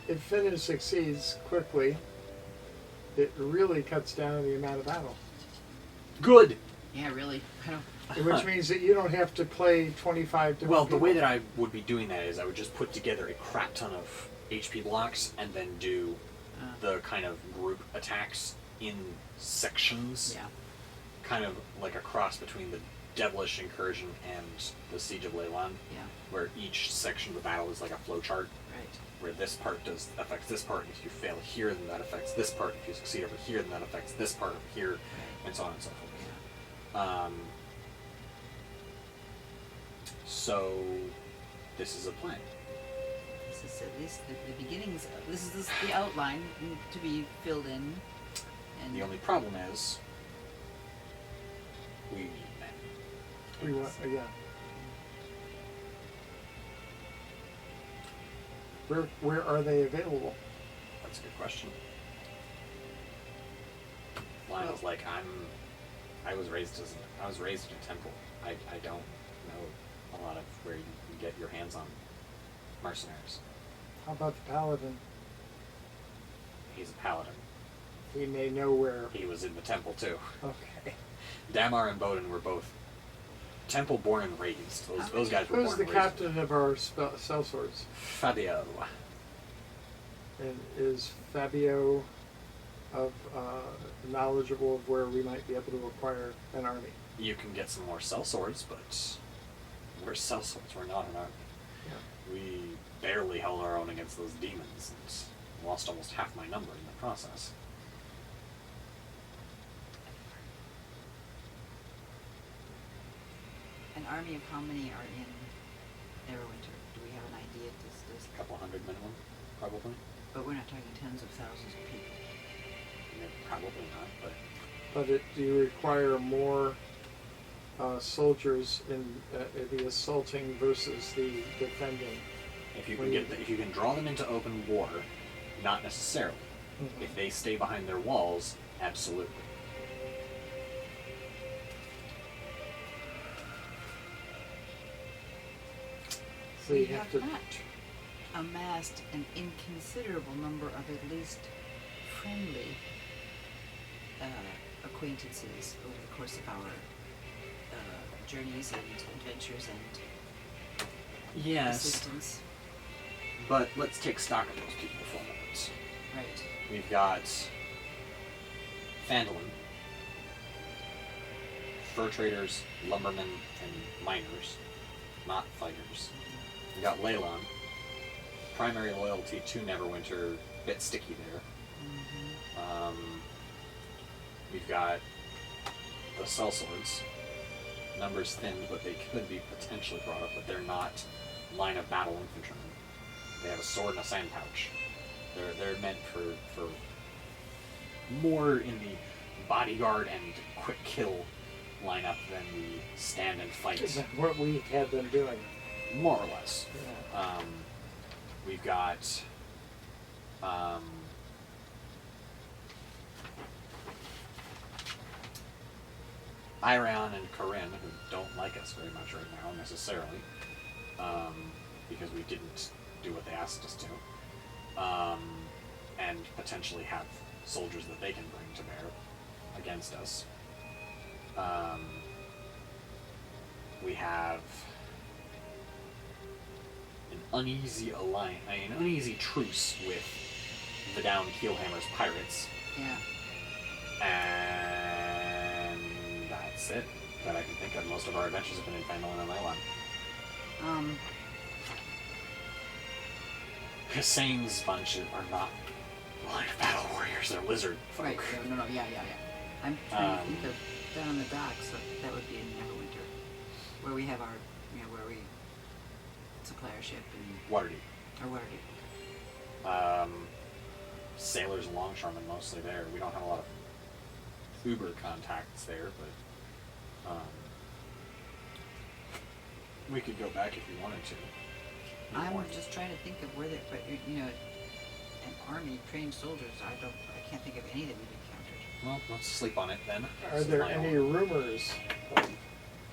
if Finnan succeeds quickly, it really cuts down the amount of battle. Good! Yeah, really. I don't. Which means that you don't have to play 25 different Well, the way people. that I would be doing that is I would just put together a crap ton of HP blocks and then do the kind of group attacks in sections. Yeah. Kind of like a cross between the Devilish Incursion and the Siege of Leyland, Yeah. where each section of the battle is like a flowchart, Right. where this part affects this part. If you fail here, then that affects this part. If you succeed over here, then that affects this part over here, and so on and so forth. So this is a plan. This is at least the beginnings. This is the outline to be filled in. And The only problem is we need men. We want, yeah. Where are they available? That's a good question. Lionel's like, I was raised in a temple. I don't know a lot of where you can get your hands on mercenaries. How about the paladin? He's a paladin. He may know where. He was in the temple too. Okay. Damar and Bowden were both temple born and raised. Those guys were Who's born the and raised. captain of our sellswords? Fabio. And is Fabio knowledgeable of where we might be able to acquire an army? You can get some more sellswords, but we're sellswords. We're not an army. Yeah. We barely held our own against those demons and lost almost half my number in the process. an army of how many are in Neverwinter? Do we have an idea? Does A couple hundred minimum, probably. but we're not talking tens of thousands of people. Yeah, probably not, but But do you require more soldiers in the assaulting versus the defending? if you can draw them into open war, not necessarily. Mhm. If they stay behind their walls, absolutely. So We you have to. not amassed an inconsiderable number of at least friendly acquaintances over the course of our journeys and adventures and Yes, assistance. but let's take stock of those people for a moment. Right. Right. We've got Phandalin, fur traders, lumbermen, and miners, not fighters. We've got Leyland, primary loyalty to Neverwinter, bit sticky there. We've got the sellswords, numbers thinned, but they could be potentially brought up, but they're not line of battle infantrymen. They have a sword and a sand pouch. They're meant for more in the bodyguard and quick kill lineup than the stand and fight. Is that what we had them doing? More or less. Yeah. We've got Irion and Corinne, who don't like us very much right now necessarily, because we didn't do what they asked us to, and potentially have soldiers that they can bring to bear against us. We have an uneasy an uneasy truce with the Down Keelhammer's pirates. Yeah. And that's it that I can think of. Most of our adventures have been in Phandalin and Leyland. Hassane's bunch are not line of battle warriors, they're lizard folk. Right. No. Yeah. I'm trying to think of down on the docks. That would be in Neverwinter, where we have our, where we supply our ship and Waterdeep. or Waterdeep. Sailors and longshoremen mostly there. We don't have a lot of Uber contacts there, but we could go back if you wanted to. I'm just trying to think of where they, but an army trained soldiers. I can't think of any that we've encountered. Well, let's sleep on it then. Are there any rumors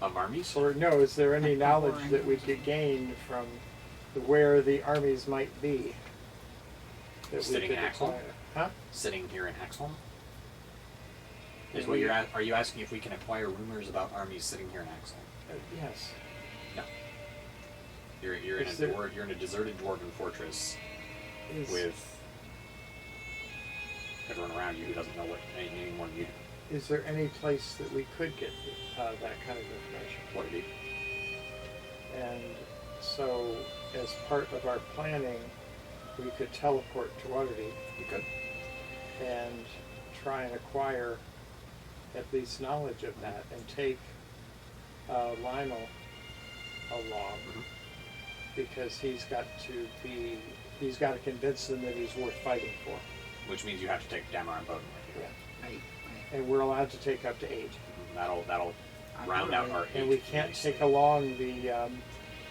of armies? or no, is there any knowledge that we could gain from where the armies might be? That Sitting we in could Axeholm? acquire? Huh? Sitting here in Axeholm? Is what you're are you asking if we can acquire rumors about armies sitting here in Axeholm? Yes. No. You're in you're in a deserted dwarven fortress with everyone around you who doesn't know what any more than you do. Is there any place that we could get that kind of information? Waterdeep. And so, as part of our planning, we could teleport to Waterdeep You could. and try and acquire at least knowledge of that, and take Lionel along, because he's got to convince them that he's worth fighting for. Which means you have to take Damar and Bowden with you. Yeah. Right. And we're allowed to take up to 8. That'll round out our 8. And we can't take along the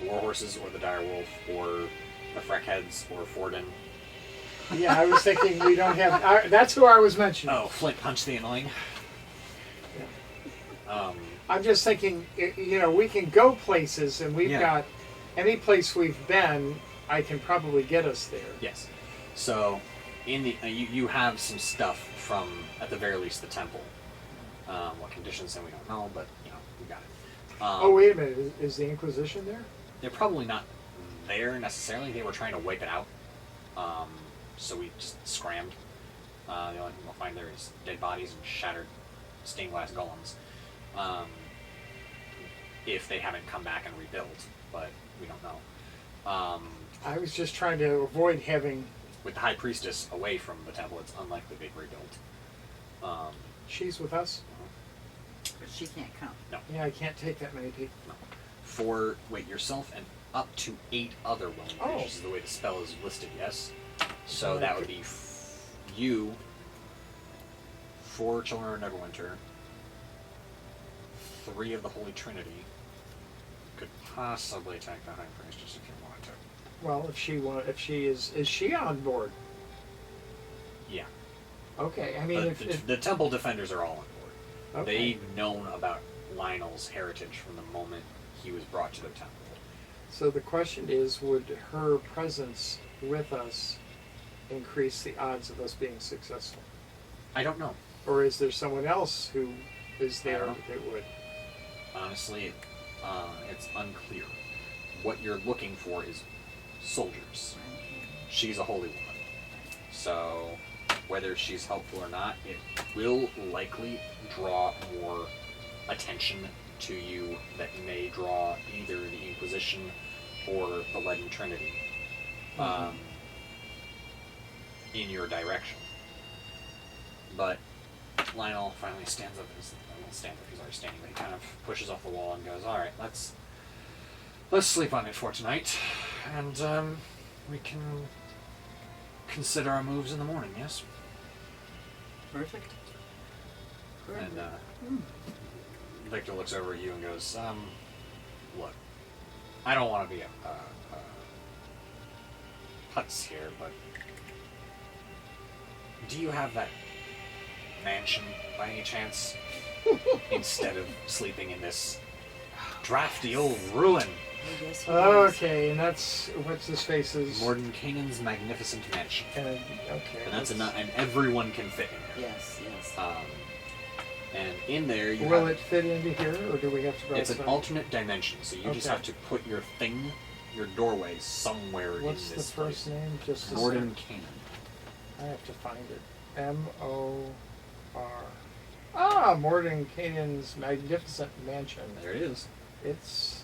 War Horses or the Dire Wolf or the Freckheads or Forden. yeah, I was thinking we don't have. That's who I was mentioning. Oh, Flint Punch the Annoying. I'm just thinking, we can go places, and we've got any place we've been. I can probably get us there. Yes. So, in the you have some stuff from, at the very least, the temple. What conditions, and we don't know, but we got it. Oh, wait a minute. Is the Inquisition there? They're probably not there necessarily. They were trying to wipe it out. So we just scrammed. The only thing we'll find there is dead bodies and shattered stained glass golems. If they haven't come back and rebuilt, but we don't know. I was just trying to avoid having. With the High Priestess away from the temple, it's unlikely they've rebuilt. She's with us? But she can't come. No. Yeah, I can't take that many people. No. For, yourself and up to 8 other willing creatures is the way the spell is listed, yes? So that would be you, 4 Children of Neverwinter, 3 of the Holy Trinity. Could possibly attack the High Priestess if you wanted to. Well, if she is she on board? Yeah. Okay, I mean, The temple defenders are all on board. Okay. They've known about Lionel's heritage from the moment he was brought to the temple. So the question is, would her presence with us increase the odds of us being successful? I don't know. Or is there someone else who is there I don't that would? Honestly, it's unclear. What you're looking for is soldiers. She's a holy woman. So, whether she's helpful or not, it will likely draw more attention to you that may draw either the Inquisition or the Leaden Trinity in your direction. But Lionel finally stands up. He's already standing, but he kind of pushes off the wall and goes, "All right, let's sleep on it for tonight, and we can consider our moves in the morning." Yes. Perfect. And Victor looks over at you and goes, "Look, I don't want to be a putz here, but do you have that mansion by any chance instead of sleeping in this drafty old ruin?" Oh, yes, he does. Okay, and that's what's his face's. Mordenkainen's magnificent mansion. Okay. And that's and everyone can fit in here. Yes, yes. And in there you Will have, it fit into here, or do we have to go it's an outside? alternate dimension, so you just Okay. have to put your doorway somewhere What's in the this first place. name? Just a Mordenkainen. I have to find it. M-O-R. Ah, Mordenkainen's magnificent mansion. There it is. It's.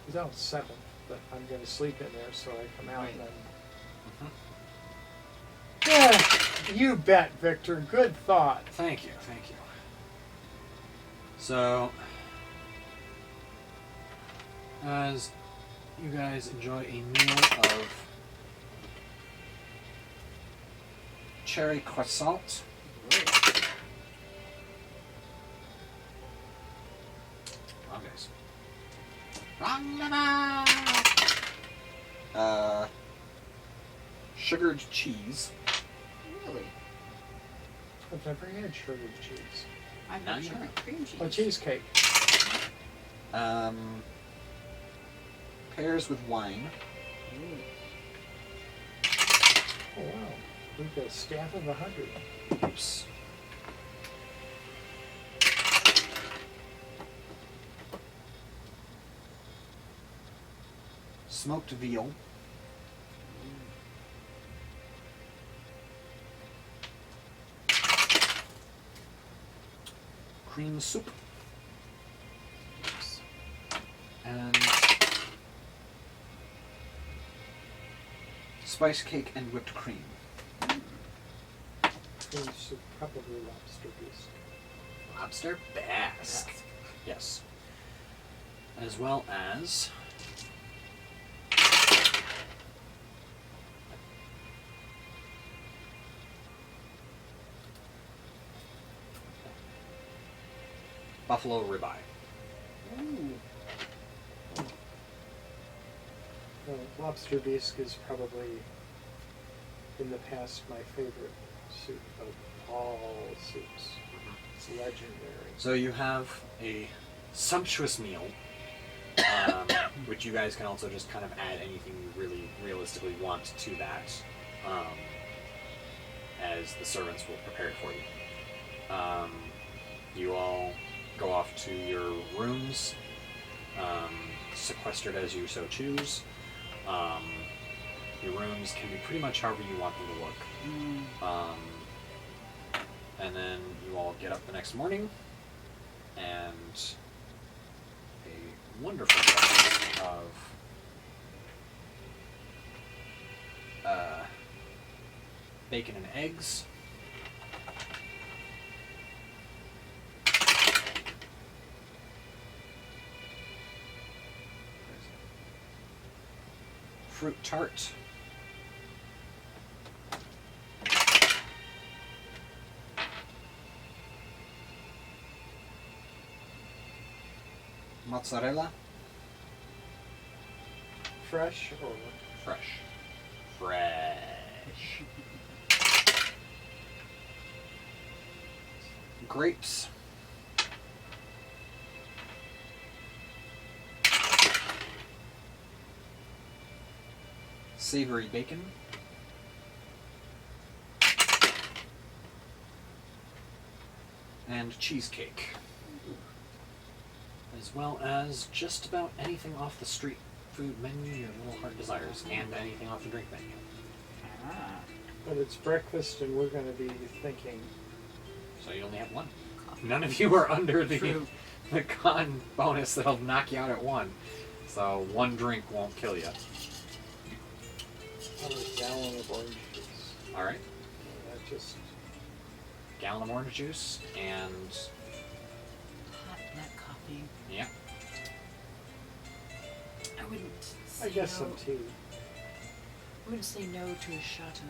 He's on 7th, but I'm going to sleep in there, so I come out Right. and then. Yeah, you bet, Victor. Good thought. Thank you. So, as you guys enjoy a meal of cherry croissant, sugared cheese. Really? I've never had sugared cheese. I've Now got you sugar have. cream cheese. Oh, cheesecake. Pairs with wine. Ooh. Oh, wow. We've got a staff of 100. Oops. Smoked veal. Cream soup. Oops. And spice cake and whipped cream. Cream soup, probably lobster bisque. Lobster basque. Yes. As well as buffalo ribeye. Ooh. Well, lobster bisque is probably, in the past, my favorite soup of all soups. It's legendary. So you have a sumptuous meal, which you guys can also just kind of add anything you really realistically want to that, as the servants will prepare it for you. You all go off to your rooms, sequestered as you so choose. Your rooms can be pretty much however you want them to look. And then you all get up the next morning, and a wonderful breakfast of bacon and eggs. Fruit tart. Mozzarella. Fresh or Fresh. Fresh. Grapes. Savory bacon. And cheesecake. as well as just about anything off the street food menu your little heart desires, and anything off the drink menu. Ah. But it's breakfast, and we're going to be thinking. So you only have one. Coffee. None of you are under the True. con bonus that'll knock you out at one. So one drink won't kill you. About a gallon of orange juice. Alright. That just. Gallon of orange juice and Hot black coffee. yeah. I wouldn't say I guess no. some tea. I wouldn't say no to a shot of.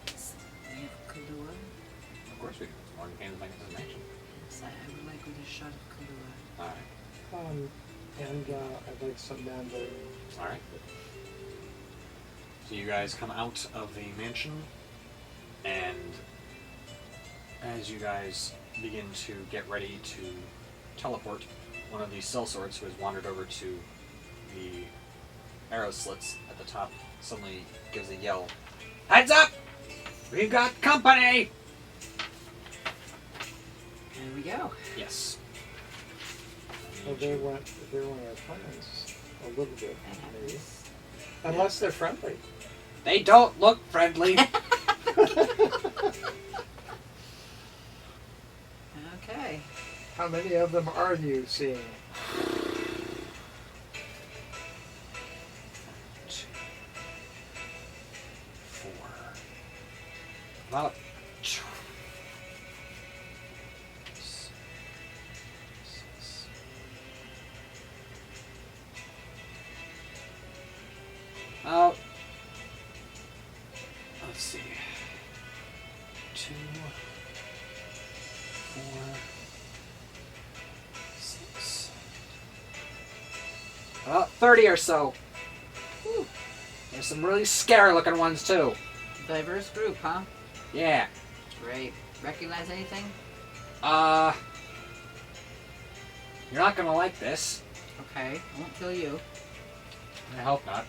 Yes, we have Kahlua. Of course we do. It's more than cans like this mansion. Yes, I would like with a shot of Kahlua. Alright. And I'd like some mandarin. Alright. So you guys come out of the mansion, and as you guys begin to get ready to teleport, one of these sellswords who has wandered over to the arrow slits at the top suddenly gives a yell. Heads up! We've got company! There we go. Yes. Well, they're one of our plans. A little bit, That maybe. happens. Unless they're friendly. They don't look friendly. Okay. How many of them are you seeing? 2, 4. About 6. About, let's see, 2, 4, 6. About 30 or so. Whew. There's some really scary looking ones too. Diverse group, huh? Yeah. Great. Recognize anything? You're not gonna like this. Okay. I won't kill you. I hope not.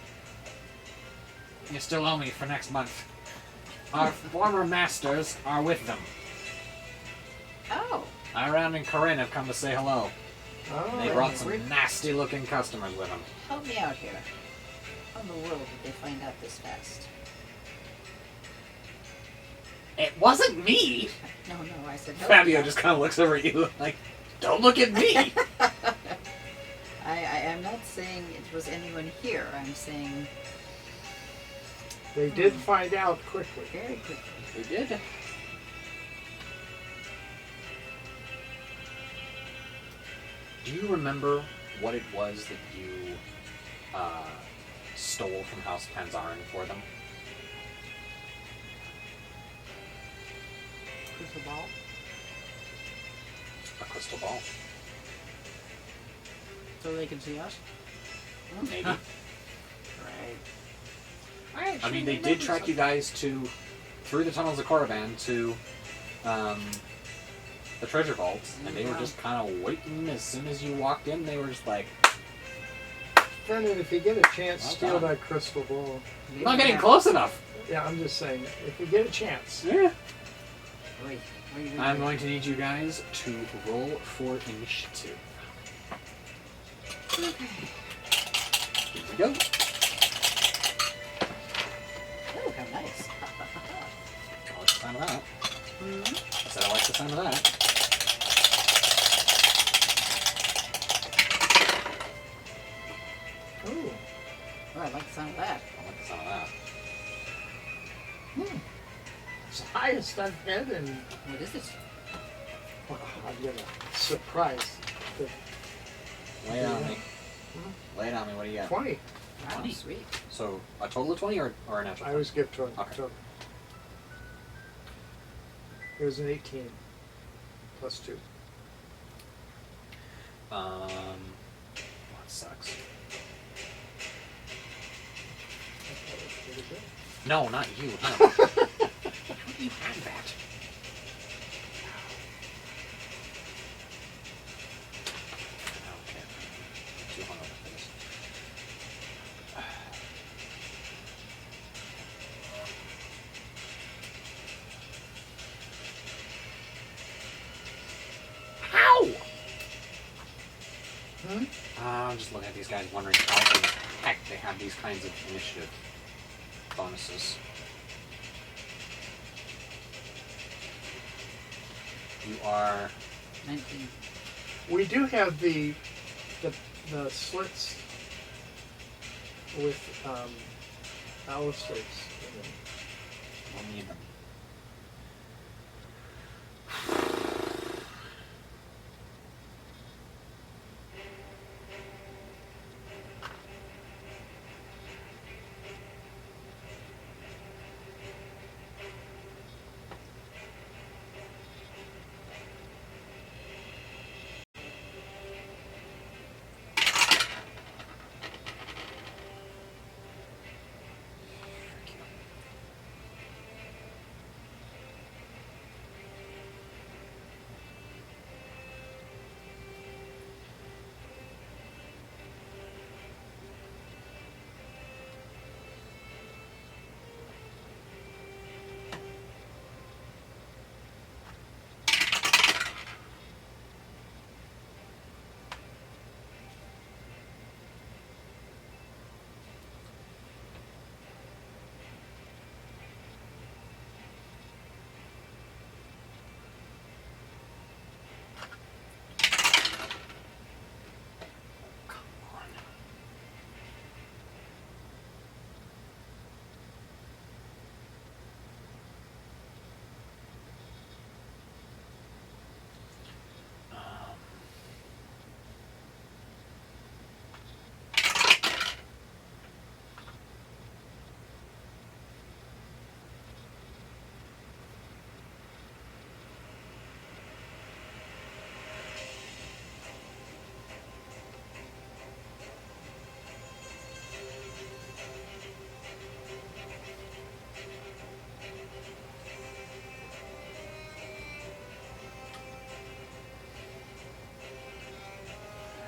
You still owe me for next month. Our former masters are with them. Oh. Iran and Corinne have come to say hello. Oh, They brought we're- some nasty looking customers with them. Help me out here. How in the world did they find out this fast? It wasn't me! No, I said help Fabio me just kind of looks over at you like, don't look at me! out. I am not saying it was anyone here. I'm saying They did find out quickly. very quickly. We did. Do you remember what it was that you stole from House Panzarin for them? Crystal ball. A crystal ball. So they can see us? Maybe. Right. I mean, they did track you guys through the tunnels of Korriban to the treasure vaults, and they were just kind of waiting. As soon as you walked in, they were just like, Brendan, if you get a chance, Well steal done. that crystal ball. I'm not getting close enough. Yeah, I'm just saying, if you get a chance. Yeah. Wait. I'm going to need you guys to roll for initiative. Okay. Here we go. Oh, how nice. I like the sound of that. Mhm. I said I like the sound of that. Ooh. Oh, I like the sound of that. I like the sound of that. It's the highest I've had in. What is it? Oh, I'm gonna surprise the Lay it on me. Lay it on me. What do you got? 20. Wow, 20. sweet. So a total of 20 or a natural? I always give 20. Okay. So it was an 18 plus 2. That sucks. That was pretty good. No, not you. No. You had that. Okay. Too hungover for this. I'm just looking at these guys wondering how the heck they have these kinds of initiative bonuses. You are 19. We do have the slits with ballistics in them. we'll need them.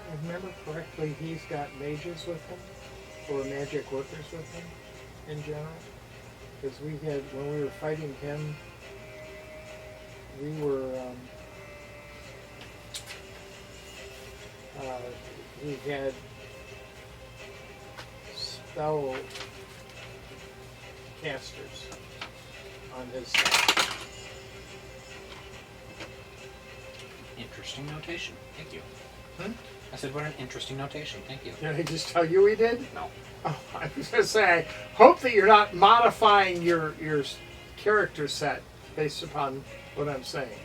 If I remember correctly, he's got mages with him, or magic workers with him, in general. Because we had, when we were fighting him, we were, he had spell casters on his side. Interesting notation. Thank you. Hmm? I said, what an interesting notation. Thank you. Did I just tell you he did? No. Oh, I was going to say, I hope that you're not modifying your character set based upon what I'm saying.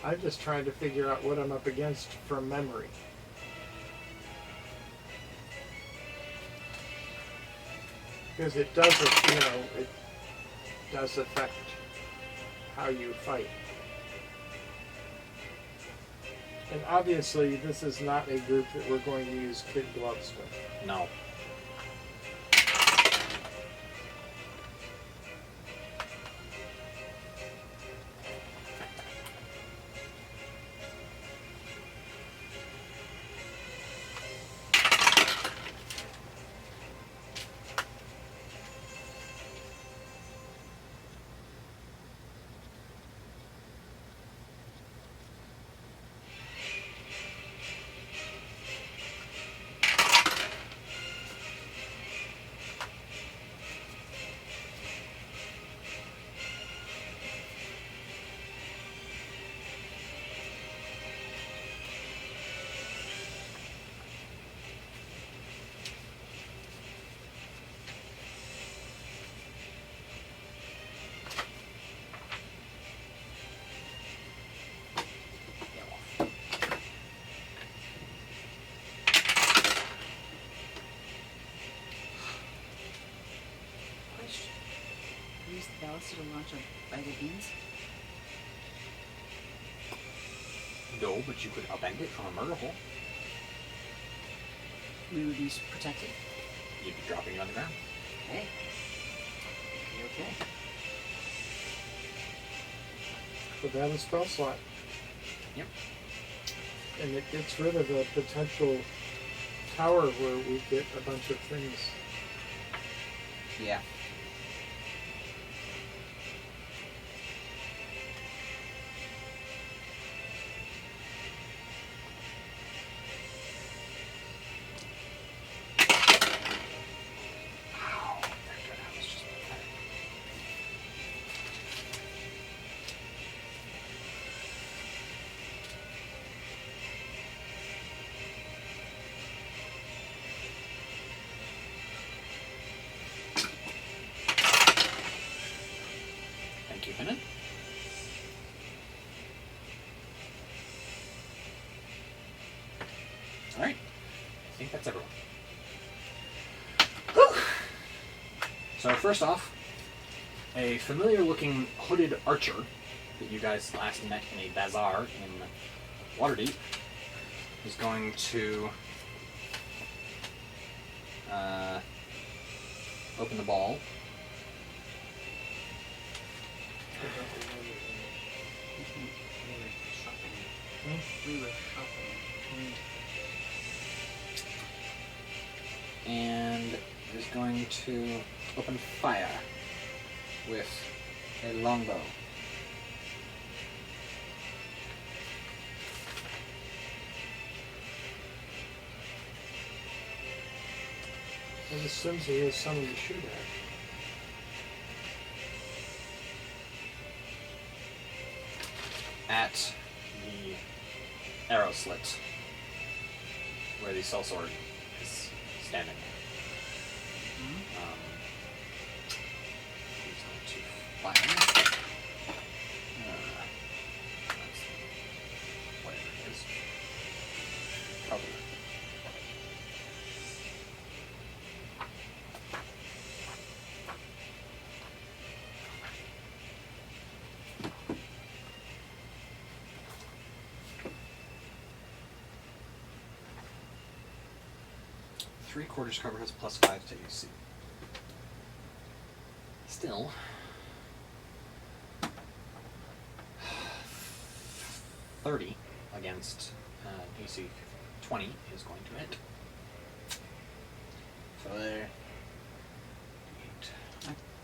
I'm just trying to figure out what I'm up against from memory. Because it does, it does affect how you fight. And obviously, this is not a group that we're going to use kid gloves with. No. Question. Use the ballista to launch a bite of beans? No, but you could upend it from a murder hole. We would be protected. You'd be dropping it on the ground. Okay. Okay. But that is spell slot. Yep. And it gets rid of a potential tower where we get a bunch of things. Yeah. Finnan? Alright. I think that's everyone. Whew. So first off, a familiar-looking hooded archer that you guys last met in a bazaar in Waterdeep is going to open the ball. We were shopping. And is going to open fire with a longbow. It assumes he has someone to shoot at. At the arrow slit where the sellsword is standing. He's going to fire. That's whatever it is. Probably. Three-quarters cover has +5 to AC. Still, 30 against AC 20 is going to hit. So there.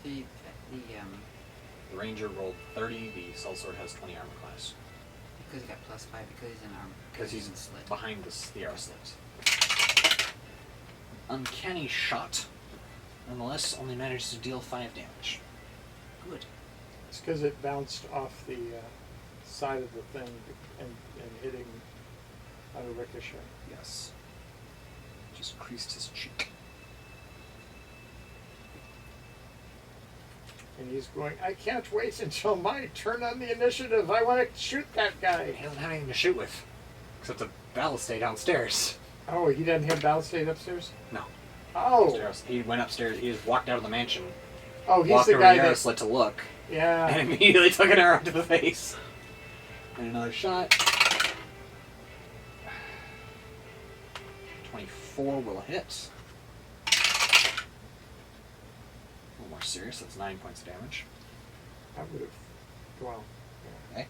8. The ranger rolled 30. The sellsword has 20 armor class. Because he got +5 because he's in armor. Because he's slit. behind the arrow slit. Uncanny shot. Nonetheless, only manages to deal 5 damage. Good. It's because it bounced off the side of the thing and hitting on a ricochet. Yes. Just creased his cheek. And he's going, I can't wait until my turn on the initiative. I want to shoot that guy. He doesn't have anything to shoot with. Except a ballistade downstairs. Oh, he doesn't have ballistade upstairs? No. Oh. He went upstairs. He just walked out of the mansion. Oh, he's walked the over guy the arrow that... slit to look. Yeah. And immediately took an arrow to the face. And another shot. 24 will hit. A little more serious. That's 9 points of damage. I would have... Well... Okay.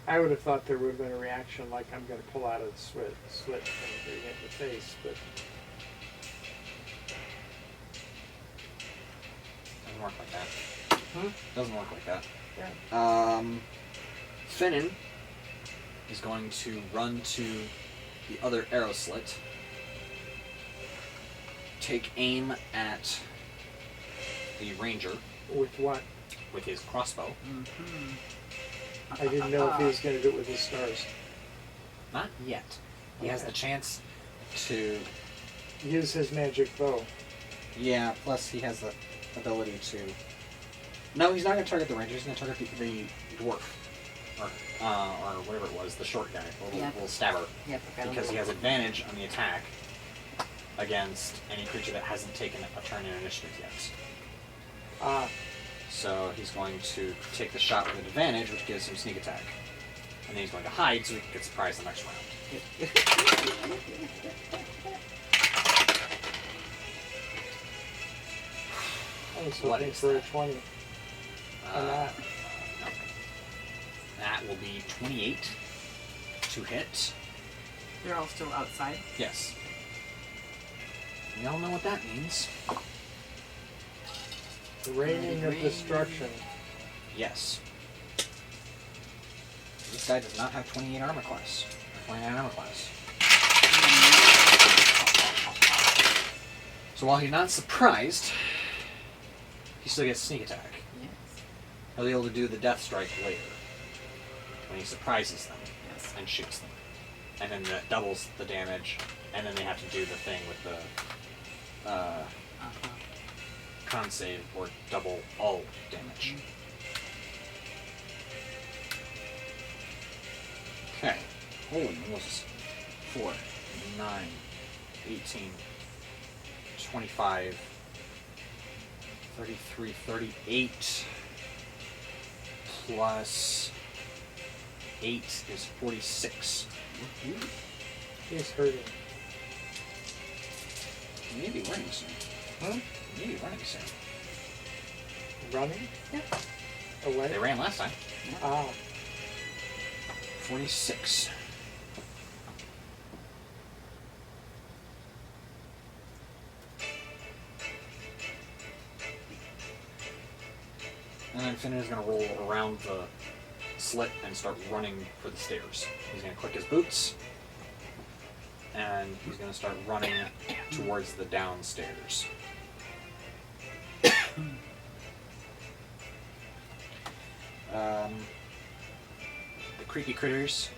I would have thought there would have been a reaction like I'm going to pull out of the slit and hit in the face, but... Doesn't work like that. Doesn't work like that. Yeah. Finnan is going to run to the other arrow slit, take aim at the ranger With what? with his crossbow. I didn't know if he was going to do it with his stars. Not yet. He has the chance to... Use his magic bow. Yeah, plus he has the ability to... No, he's not going to target the ranger. He's going to target the dwarf. Or whatever it was, the short guy, the little stabber. Yeah, Because he has advantage on the attack against any creature that hasn't taken a turn in initiative yet. Ah. So he's going to take the shot with advantage, which gives him sneak attack. And then he's going to hide so he can get surprised the next round. I was What hoping is for a that? 20 on that. No. That will be 28 to hit. They're all still outside. Yes. We all know what that means. The raining of destruction. Yes. This guy does not have 28 armor class. Or 29 armor class. So while he's not surprised, he still gets sneak attack. Yes. He'll be able to do the death strike later. When he surprises them Yes. and shoots them. And then that doubles the damage, and then they have to do the thing with the con save or double all damage. Okay. Holy Moses. 4, 9, 18, 25, 33, 38, plus 8 is 46. He's hurting. Maybe running soon. Huh? Maybe running soon. Running? Yep. Away? They ran last time. Ah. 46. And then Finn is going to roll around the slit and start running for the stairs. He's going to click his boots, and he's going to start running towards the downstairs. The creepy critters,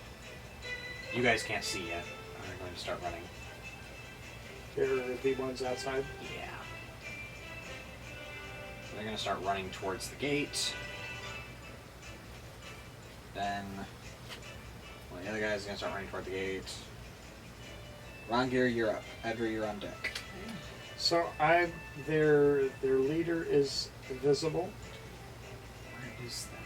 you guys can't see yet, are going to start running. They're the ones outside? Yeah. So they're going to start running towards the gate. Then, well, the other guy's going to start running toward the gate. Rongir, you're up. Edra, you're on deck. So their leader is visible. Where is that?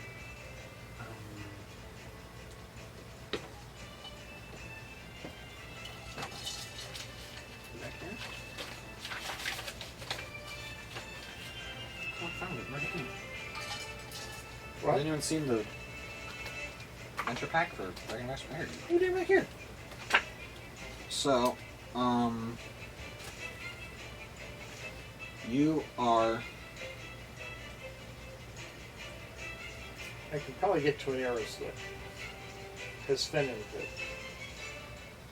Back there? Oh, I found it right here. What? Has anyone seen the venture pack for Dragon Master? Here, you did right here. So, you are. I can probably get to an arrow slit. Because Finn is good.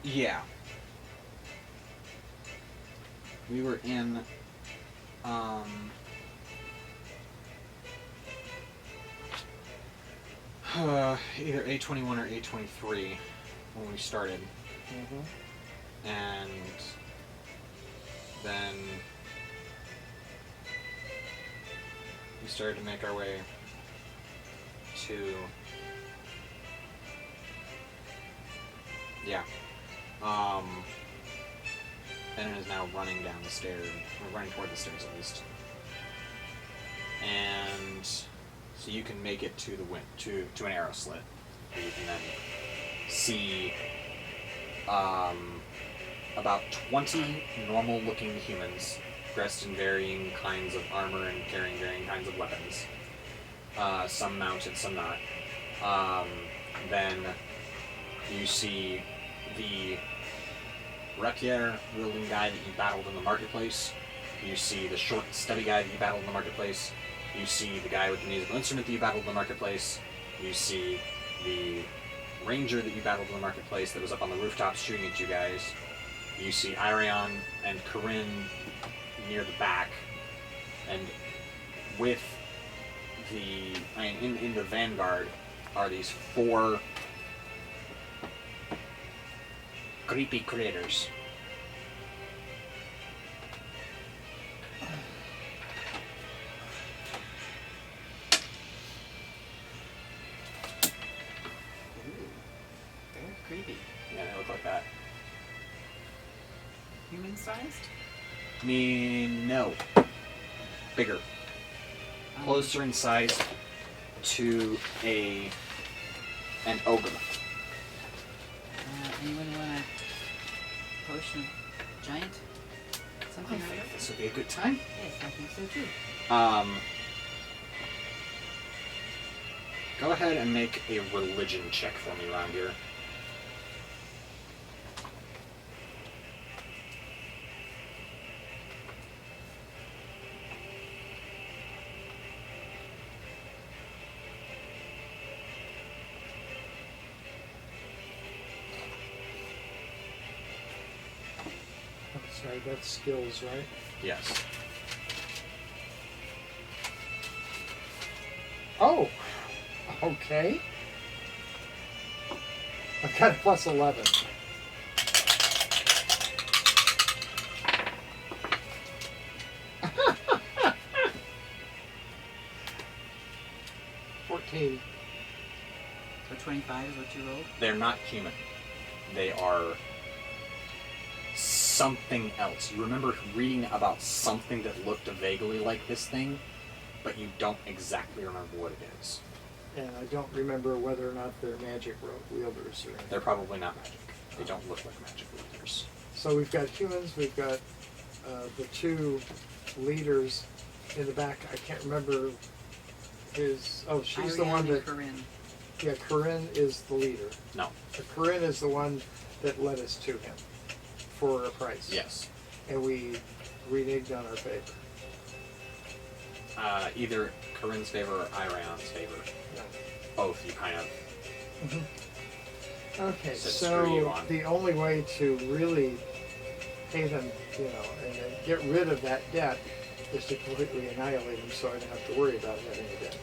Yeah. We were in, either A21 or A23 when we started. Mm-hmm. And then we started to make our way to, yeah, and it is now running down the stairs, or running toward the stairs at least. And so you can make it to the to an arrow slit, where you can then see about 20 normal-looking humans dressed in varying kinds of armor and carrying varying kinds of weapons. Some mounted, some not. Then you see the rapier wielding guy that you battled in the marketplace. You see the short, stubby guy that you battled in the marketplace. You see the guy with the musical instrument that you battled in the marketplace. You see the ranger that you battled in the marketplace that was up on the rooftops shooting at you guys. You see Irion and Corinne near the back. And with the, in the vanguard are these 4 creepy critters. Very creepy. Yeah, they look like that. Human-sized? No. Bigger. Closer in size to an ogre. Anyone want a potion of giant? I Something like think that? this would be a good time. Yes, I think so too. Go ahead and make a religion check for me around here. Sorry, that's skills, right? Yes. Oh! Okay. I've got a plus 11. So 25 is what you rolled? They're not human. They are something else. You remember reading about something that looked vaguely like this thing, but you don't exactly remember what it is. And I don't remember whether or not they're magic wielders or anything. They're probably not magic. They don't look like magic wielders. So we've got humans, we've got the two leaders in the back. I can't remember his... Oh, she's the one that... Corinne. Yeah, Corinne is the leader. No. Corinne is the one that led us to him for a price. Yes. And we reneged on our favor. Either Corinne's favor or Irion's favor. No. Both, you kind of... Mm-hmm. Okay, Said screw you so on. the only way to really pay them, you know, and then get rid of that debt is to completely annihilate them so I don't have to worry about having a debt.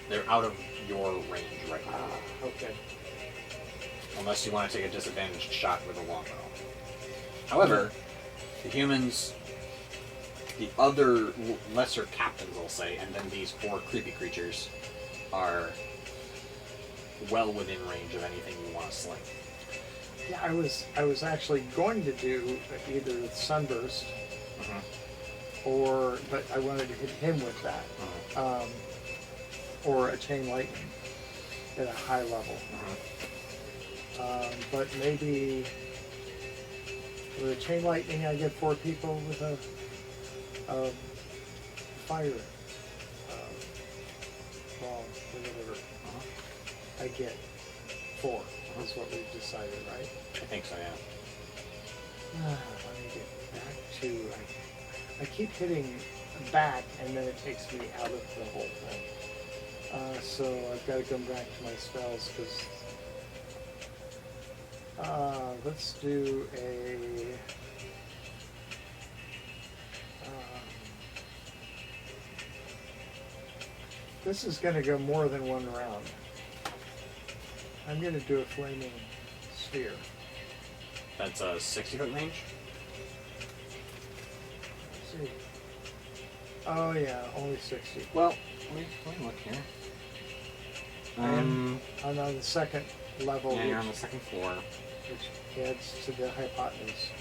They're out of your range right now. Okay. Unless you want to take a disadvantaged shot with a longbow. However, the humans, the other lesser captains, I'll say, and then these 4 creepy creatures are well within range of anything you want to sling. Yeah, I was actually going to do either sunburst but I wanted to hit him with that, or a chain lightning at a high level. But maybe with a chain lightning, I get 4 people with a fire ball or whatever. I get 4. That's what we've decided, right? I think so, yeah. Let me get back to... I keep hitting back, and then it takes me out of the whole thing. So I've got to come back to my spells, because... let's do a... this is going to go more than 1 round. I'm going to do a flaming sphere. That's a 60-foot range? Let's see. Oh yeah, only 60. Well, let me look here. I'm on the 2nd level, Yeah, you're on the 2nd floor. which adds to the hypotenuse.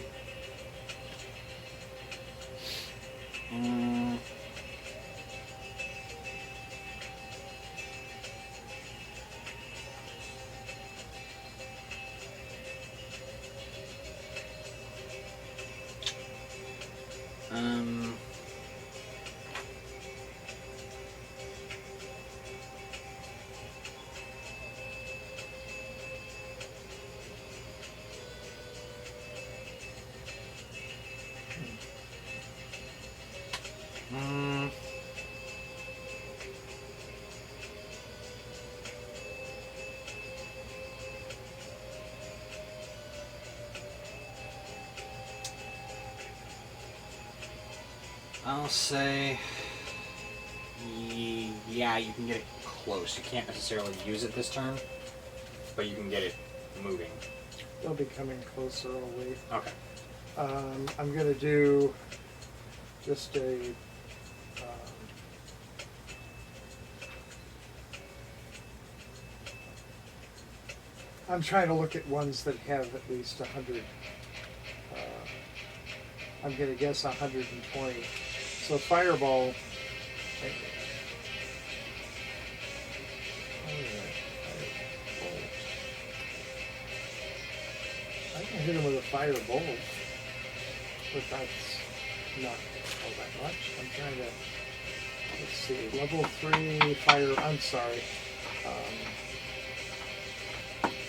I'll say... Yeah, you can get it close. You can't necessarily use it this turn, but you can get it moving. They'll be coming closer, I'll wait. Okay. I'm going to do just a... I'm trying to look at ones that have at least 100. I'm going to guess 120. So fireball. I can hit him with a fire bolt, but that's not all that much. I'm trying to, let's see, level 3 fire, I'm sorry.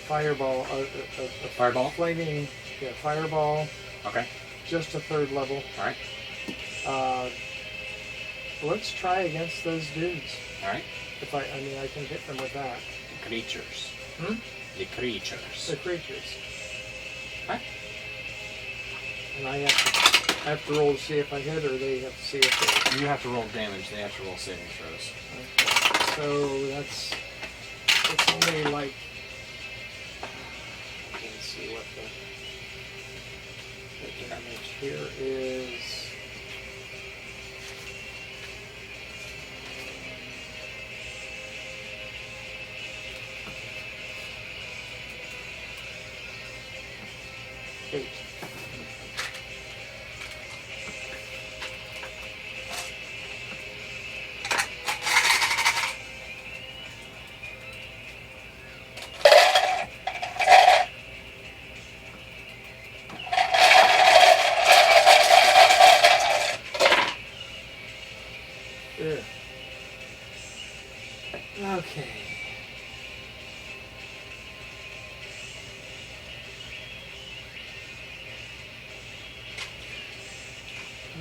Fireball, Fireball? Flaming, yeah, fireball, Okay. just a 3rd level. Alright. Let's try against those dudes. Alright. If I mean, I can hit them with that. The creatures. Hmm? The creatures. The creatures. Okay. And I have to roll to see if I hit, or they have to see if they... You have to roll damage, they have to roll saving throws. Okay. So it's only like... Let's see what the damage here is... Okay.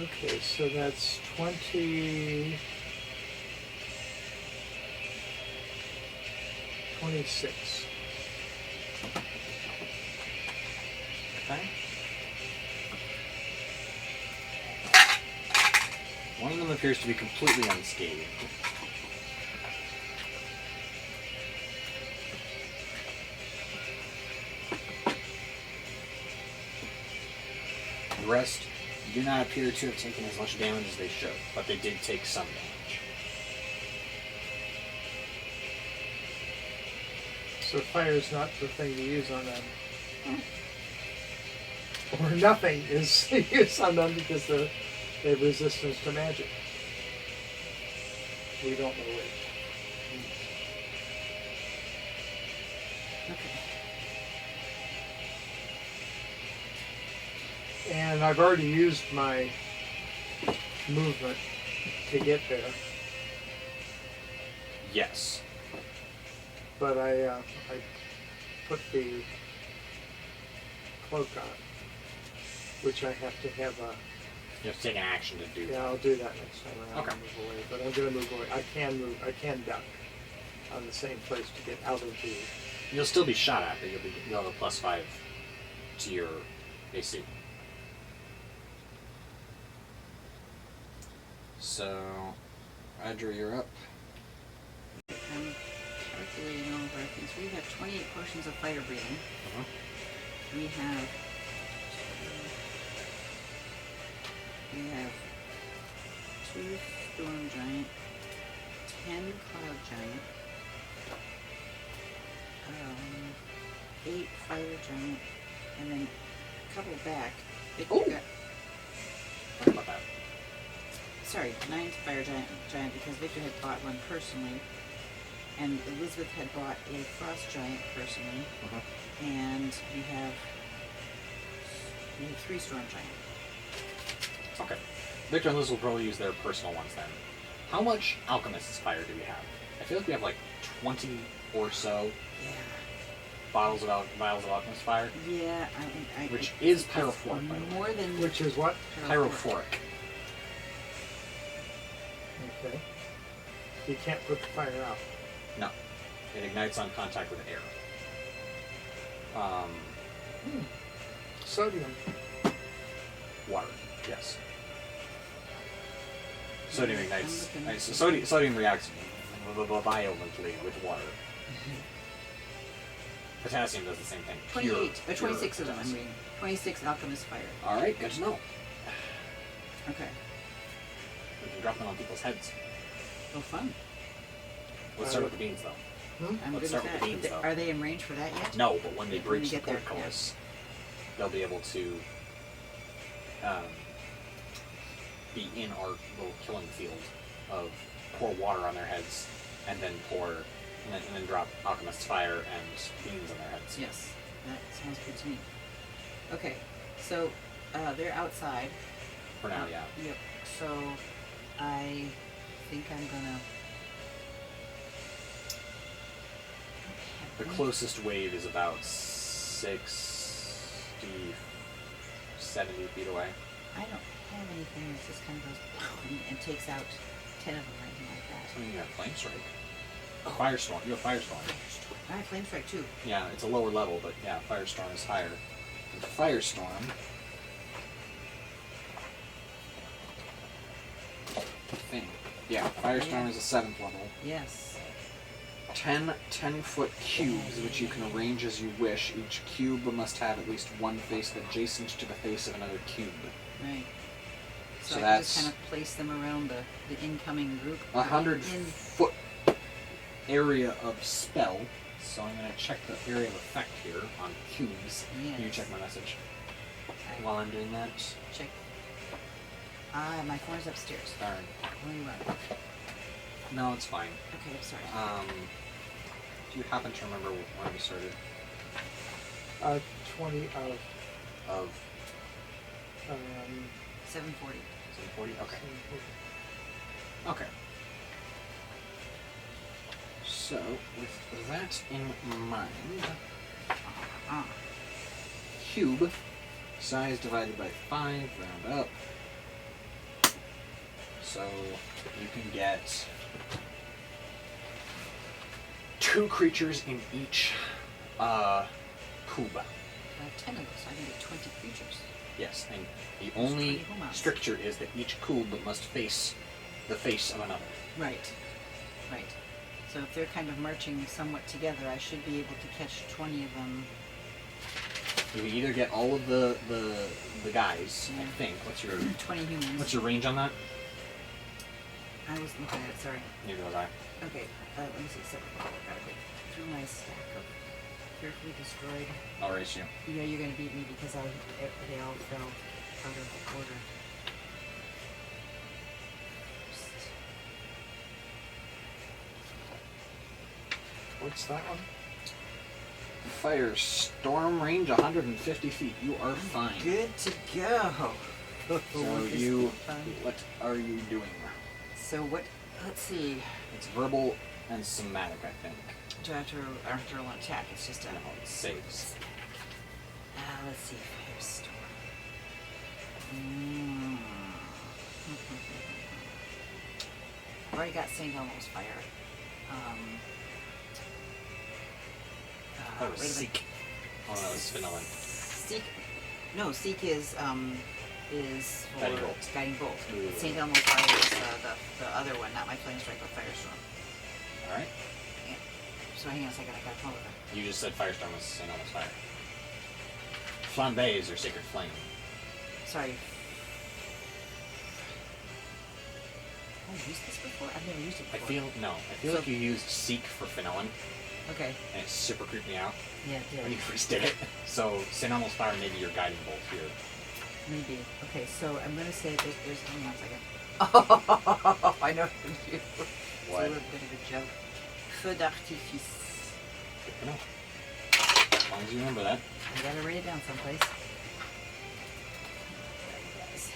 Okay, so that's 20... 26. Okay. One of them appears to be completely unscathed. The rest do not appear to have taken as much damage as they should, but they did take some damage. So fire's not the thing to use on them. Or nothing is used on them because they have resistance to magic. We don't know which. Okay. And I've already used my movement to get there, Yes. but I put the cloak on, which I have to have a... You have to take an action to do Yeah, that. I'll do that next time around. Okay. Move away, but I'm going to move away. I can duck on the same place to get out of the... You'll still be shot at, but you'll have a +5 to your AC. So, Roger, you're up. I'm calculating all of our things. We have 28 potions of fire breathing. We have 2 storm giant, 10 cloud giant, 8 fire giant, and then a couple back. Victor Ooh. got, What about that? sorry, 9 fire giant because Victor had bought one personally, and Elizabeth had bought a frost giant personally, and we have 3 storm giant. Okay. Victor and Liz will probably use their personal ones then. How much Alchemist's Fire do we have? I feel like we have like 20 or so Yeah. vials of Alchemist's Fire, Yeah, I which is pyrophoric, by the way. more than Which is what? Pyrophoric. Okay. You can't put the fire out. No. It ignites on contact with air. Sodium. Water. Yes. Sodium ignites. I'm looking. So sodium reacts violently with water. Potassium does the same thing. 28, Pure 26 of them I'm potassium. reading. 26 alchemist fire. All right, good to know. Okay. We can drop them on people's heads. Oh, fun. Let's start with the beans, though. I'm Let's good start with with that. the beans, though. Are they in range for that yet? No, but when they When breach they the get there, portcullis, they'll be able to be in our little killing field of pour water on their heads and then drop Alchemist's Fire and beans on their heads. Yes, that sounds good to me. Okay, so they're outside. For now, yeah. Yep. So I think I'm gonna. The closest wave is about 60, 70 feet away. I don't have anything that just kind of goes and takes out 10 of them or anything like that. I mean, you have Flame Strike. Firestorm. You have Firestorm. I have flame strike too. Yeah, it's a lower level, but yeah, Firestorm is higher. And Firestorm. I think. Yeah, Firestorm is a 7th level. Yes. 10 10-foot cubes, which you can arrange as you wish. Each cube must have at least one face adjacent to the face of another cube. Right. So I can that's- just kind of place them around the incoming group. 100-foot area of spell. So I'm going to check the area of effect here on cubes. Yes. Can you check my message I while I'm doing that? check. My phone is upstairs. Darn. Let me run. No, it's fine. Okay, I'm sorry. Do you happen to remember when we started? 20 of... Of 740. 740? Okay. Okay. So, with that in mind, cube, size divided by 5, round up. So, you can get 2 creatures in each cube. 10 of those, so I can get 20 creatures. Yes, and the only 20 humans. stricture is that each cube must face the face of another. Right. Right. So if they're kind of marching somewhat together, I should be able to catch 20 of them. You can either get all of the guys, I Yeah. think. What's your 20 humans. what's your range on that? I was looking at it, sorry. Neither was I. Okay, let me see. I gotta go through my stack of carefully destroyed. I'll race you. Yeah, you're gonna beat me because they all fell out of order. What's that one? Fire storm range 150 feet. You are fine. Good to go. So This you, is fun. what are you doing? So what? Let's see. It's verbal and somatic, I think. Do I have to roll an attack? It's just a. No, it saves. Let's see. Firestorm. I've already got St. Elmo's fire. That was wait a minute. Seek. Oh, that was Vanillin. Seek. No, Seek is for Guiding Bolt. Guiding Bolt. Ooh. St. Elmo's fire is the other one, not my Flame Strike, but Firestorm. Alright. Yeah. So hang on a second, I gotta come over. You just said Firestorm was St. Elmo's fire. Flambe is your Sacred Flame. Sorry. Oh, I used this before? I've never used it I before. feel like you used Seek for Vanillin, Okay. and it super creeped me out Yeah, it did. when you first did it. So St. Elmo's fire may be your guiding bolt here. Maybe. Okay, so I'm gonna say there's hang on a second. Oh, I know what to do. It's What? a little bit of a joke. Feu d'artifice. Good to know. As long as you remember that. I gotta write it down someplace. There it is.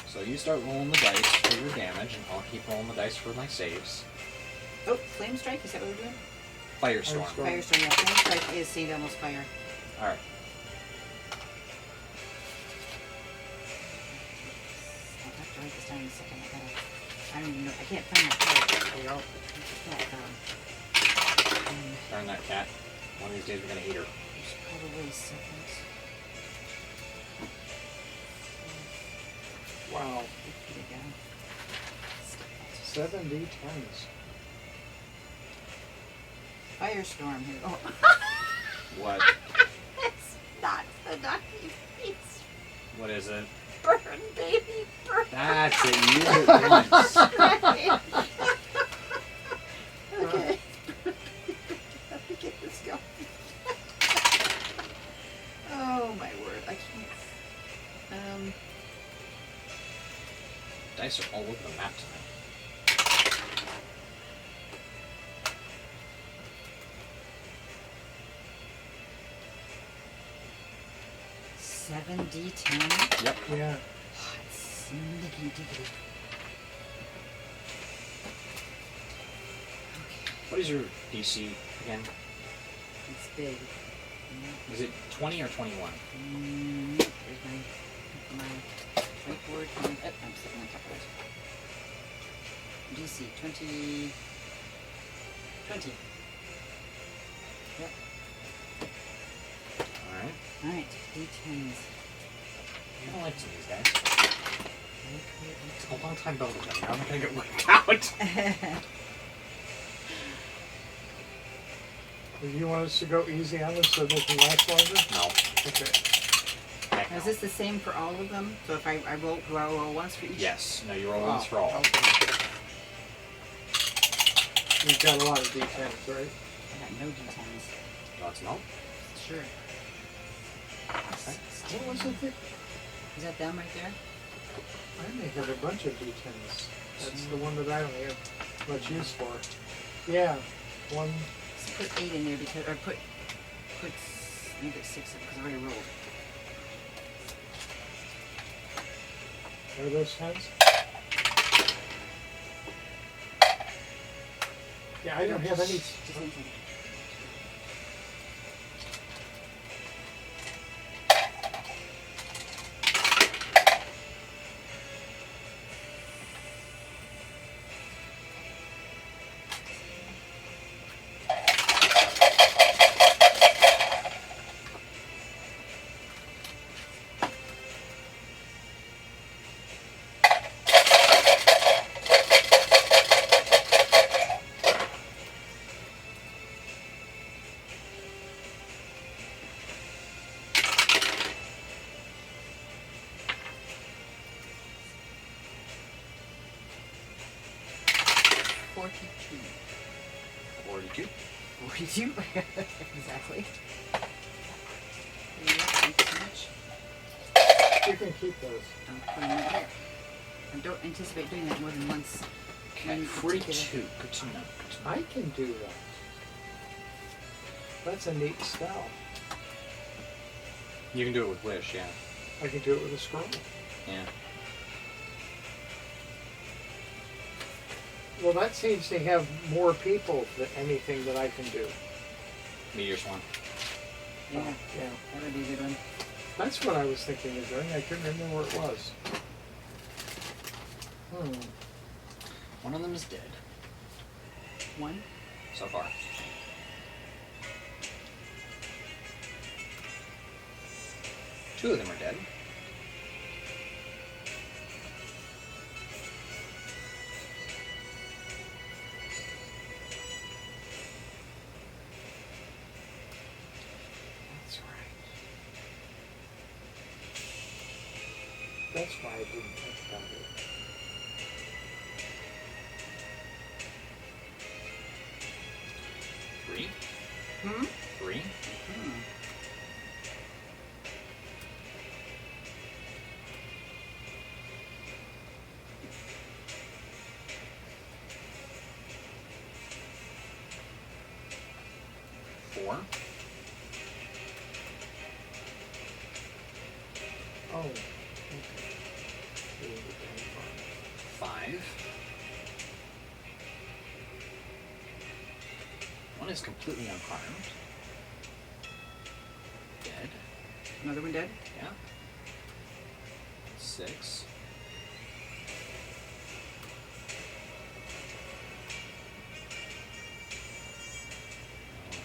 So you start rolling the dice for your damage, and I'll keep rolling the dice for my saves. Oh, Flame Strike, is that what we're doing? Firestorm. Firestorm. Firestorm, yeah. Flame Strike is St. Elmo's fire. Alright. I'll have to write this down in a second. I don't even know. I can't find my cards. They're all. Darn that cat. One of these days we're gonna eat her. There's probably a second. Wow. 50 to go. 7 D10s. Firestorm here. Oh. What? It's not the ducky face. What is it? Burn, baby, burn. That's it. You used it once. Okay. Let me get this going. Oh my word, I can't. Dice are all over the map tonight. 7d10. Yep. Yeah. Snickety dickety. Okay, What is your DC again? it's big. Is it 20 or 21? There's my whiteboard. I'm sitting on top of it. DC 20. 20. Yep. Alright. Alright, D10s. I don't like some of these guys. It's a long time building them. Now I'm gonna get wiped out. Do you want us to go easy on this so they can last longer? No. Okay. Heck Now, is no. this the same for all of them? So if I roll, do I roll once for each? Yes. No, you roll once for all. Okay. You've got a lot of D10s, right? I got no D10s. Lots of milk. Sure. What was it? Is that them right there? I may have a bunch of D10s. That's the one that I don't have much use for. Yeah. One. Just put 8 in there because, or put maybe 6 because I already rolled. Are those 10s? Yeah, I don't have any. Forty-two. 42. 42? Exactly. Yeah, thank you so much. You can keep those. I'll put them in here. I don't anticipate doing that more than once. Okay, in 42. particular. Good to know. Good to know. I can do that. That's a neat spell. You can do it with Wish, yeah. I can do it with a scroll. Yeah. Well, that seems to have more people than anything that I can do. Meteor Swarm. Yeah, Yeah. that would be a good one. That's what I was thinking of doing. I couldn't remember where it was. One of them is dead One. so far. Two of them are dead. That's right. That's why I didn't think about it. Three. Hmm? 3. Hmm. Four. Oh. Okay. Didn't get very far. 5. One is completely unharmed. Dead. Another one dead? Yeah. 6.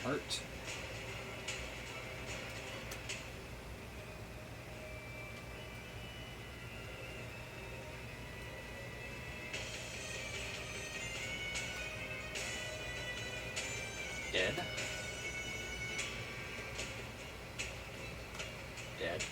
One hurt. Dead. Dead.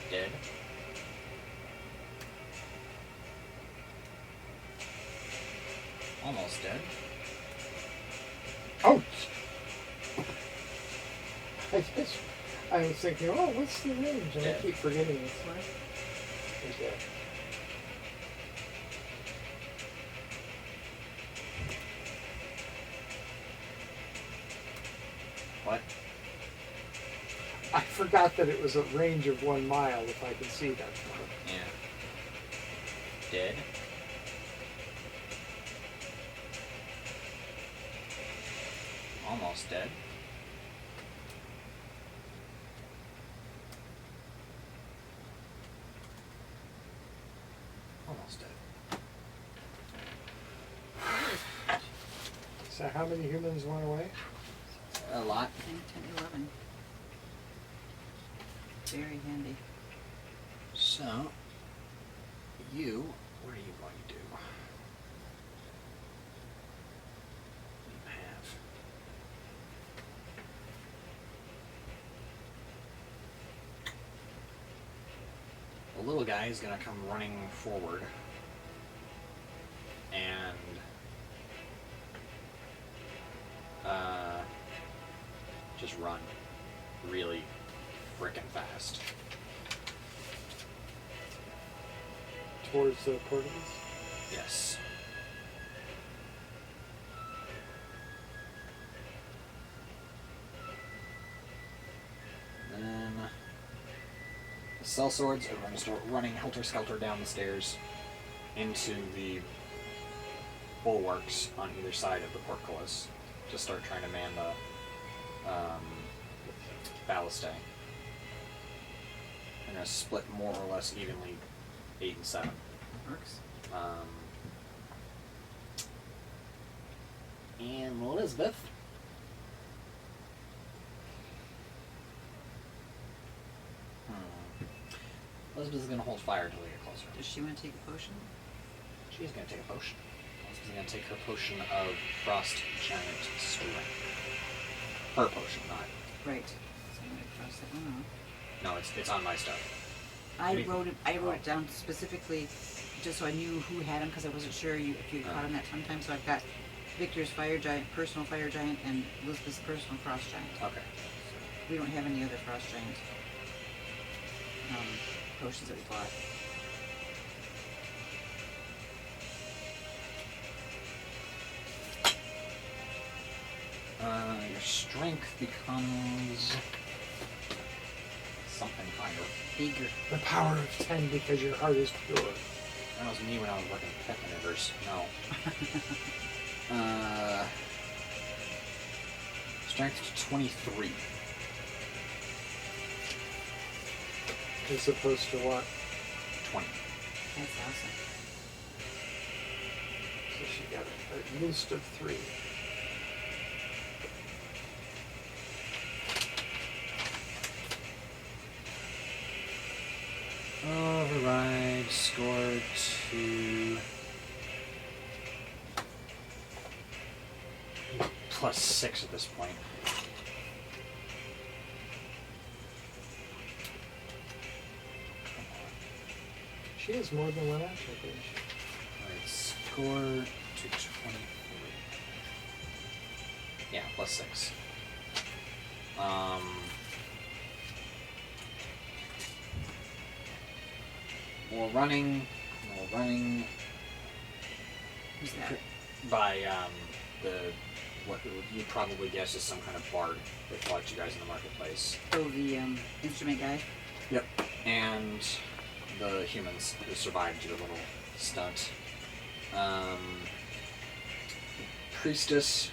Dead. Almost dead. Ouch! I was thinking, oh, what's the range? And I Dead. keep forgetting this. What? He's dead. What? I forgot that it was a range of 1 mile if I can see that far. Yeah. Dead. Almost dead. Almost dead. So how many humans went away? A lot. 9, 10, 11. Very handy. So, you, what are you going to do? You have. The little guy is going to come running forward and just run really frickin' fast. Towards the portals? Yes. Then the sellswords are going to start running helter-skelter down the stairs into the bulwarks on either side of the portcullis to start trying to man the ballistae. They're going to split more or less evenly, 8 and 7. Works. And Elizabeth. Elizabeth is going to hold fire until we get closer. Does she want to take a potion? She's going to take a potion. Elizabeth's going to take her potion of Frost Giant Strength. Her potion, not. Right. So I'm gonna cross that one off. No, it's on my stuff. I Anything? wrote it down specifically just so I knew who had them because I wasn't sure if you caught them that sometime. So I've got Victor's Fire Giant, personal Fire Giant, and Elizabeth's personal Frost Giant. Okay. We don't have any other Frost Giant potions that we bought. Your strength becomes something higher. Bigger. The power of 10 because your heart is pure. That was me when I was working at Pet Managers. No. Strength to 23. As opposed to what? 20. That's awesome. So she got at least of 3. Override score to +6 at this point. She has more than one action, doesn't she? Alright, score to 23. Yeah, +6. More running Who's that? by what you probably guess is some kind of bard that fought you guys in the marketplace. Oh, the instrument guy. Yep. And the humans who survived your little stunt. Priestess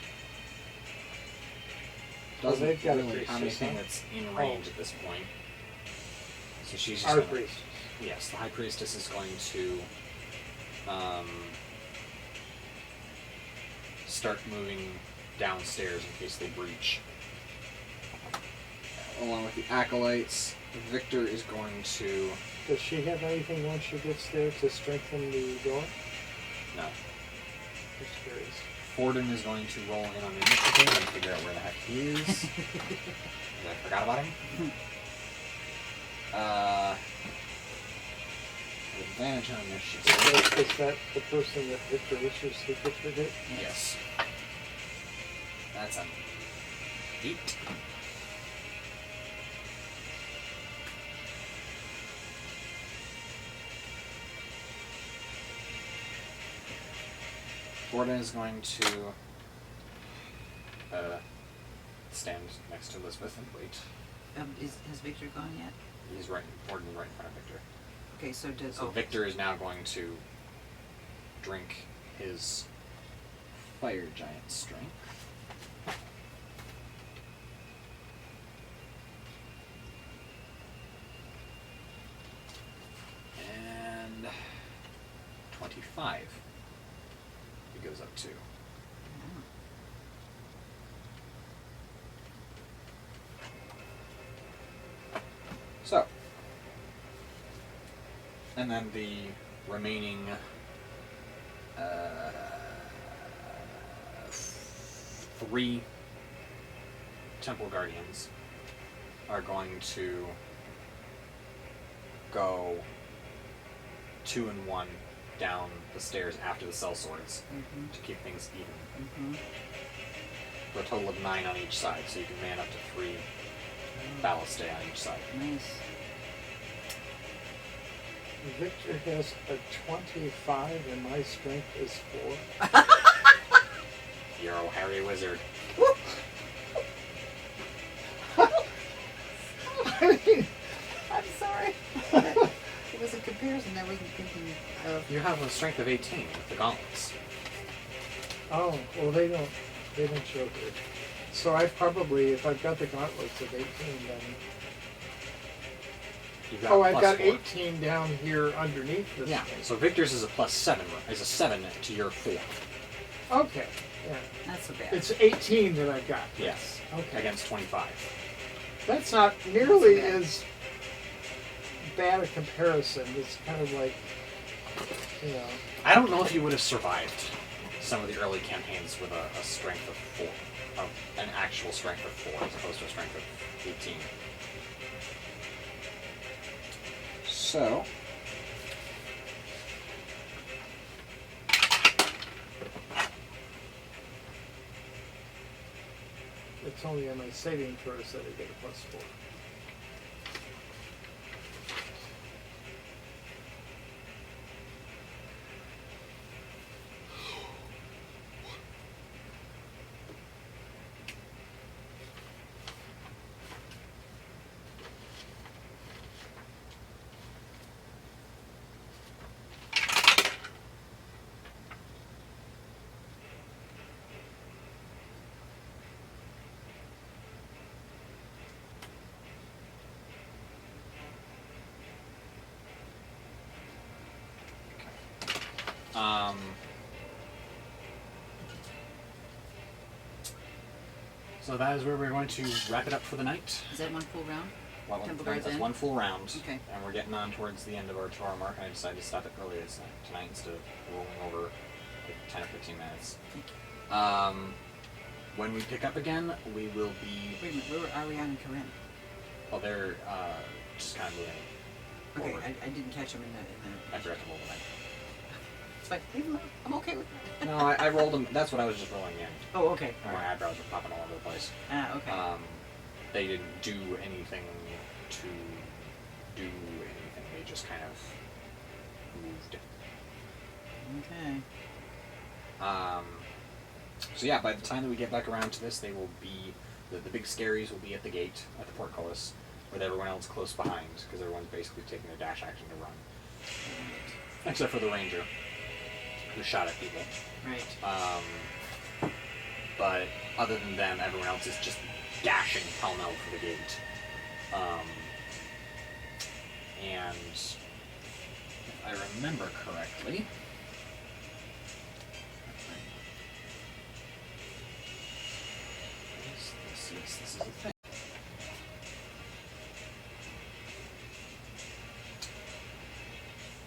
doesn't they've got a really have priestess, anything huh? that's in range at this point. So she's just Our gonna, priest. yes, the high priestess is going to start moving downstairs in case they breach. Along with the acolytes, Victor is going to. Does she have anything once she gets there to strengthen the door? No. Just curious. Forden is going to roll in on the initiative and figure out where the heck he is. 'Cause I forgot about him. Advantage on initiative. Is that the person that Victor wishes he could forget? Yes. That's an 8. Forden is going to stand next to Elizabeth and wait. Has Victor gone yet? He's right, Forden is right in front of Victor. Okay, so does So Victor is now going to drink his fire giant strength. And 25 he goes up to. So And then the remaining 3 temple guardians are going to go 2 and 1 down the stairs after the sellswords to keep things even. For a total of 9 on each side, so you can man up to 3 ballastae on each side. Nice. Victor has a 25 and my strength is 4. You're a hairy wizard. I mean, I'm sorry. It was a comparison I wasn't thinking of. You have a strength of 18 with the gauntlets. oh, well they don't show here. So I probably, if I've got the gauntlets of 18, then... You've got Oh, a I've plus got 4. 18 down here underneath this Yeah, thing. so Victor's is a +7, is a 7 to your 4. Okay, yeah. Not so bad. It's 18 that I've got. Yes. Okay. Against 25. That's not nearly bad. as bad a comparison. It's kind of like, you know... I don't know if you would have survived some of the early campaigns with a strength of 4. An actual strength of 4 as opposed to a strength of 18. So... It's only on my saving throws that I get a +4. So that is where we're going to wrap it up for the night. Is that one full round? Well, Temple that's Guards in? 1 full round. Okay. And we're getting on towards the end of our 2-hour mark, and I decided to stop it earlier tonight instead of rolling over like 10 or 15 minutes. When we pick up again, we will be... Wait a minute, where were Ariane and Corinne? Well, they're just kind of moving Okay, forward. I didn't catch them in the... I forgot to roll them It's like, leave them out. I'm okay with that. in. No, I rolled them. That's what I was just rolling in. Oh, okay. My eyebrows were popping all over the place. Ah, okay. They didn't do anything to do anything. They just kind of moved. Okay. So yeah, by the time that we get back around to this, they will be the big scaries will be at the gate at the portcullis, with everyone else close behind, because everyone's basically taking their dash action to run, except for the ranger, who shot at people. Right. But other than them, everyone else is just dashing pell-mell for the gate. And if I remember correctly, this is the thing.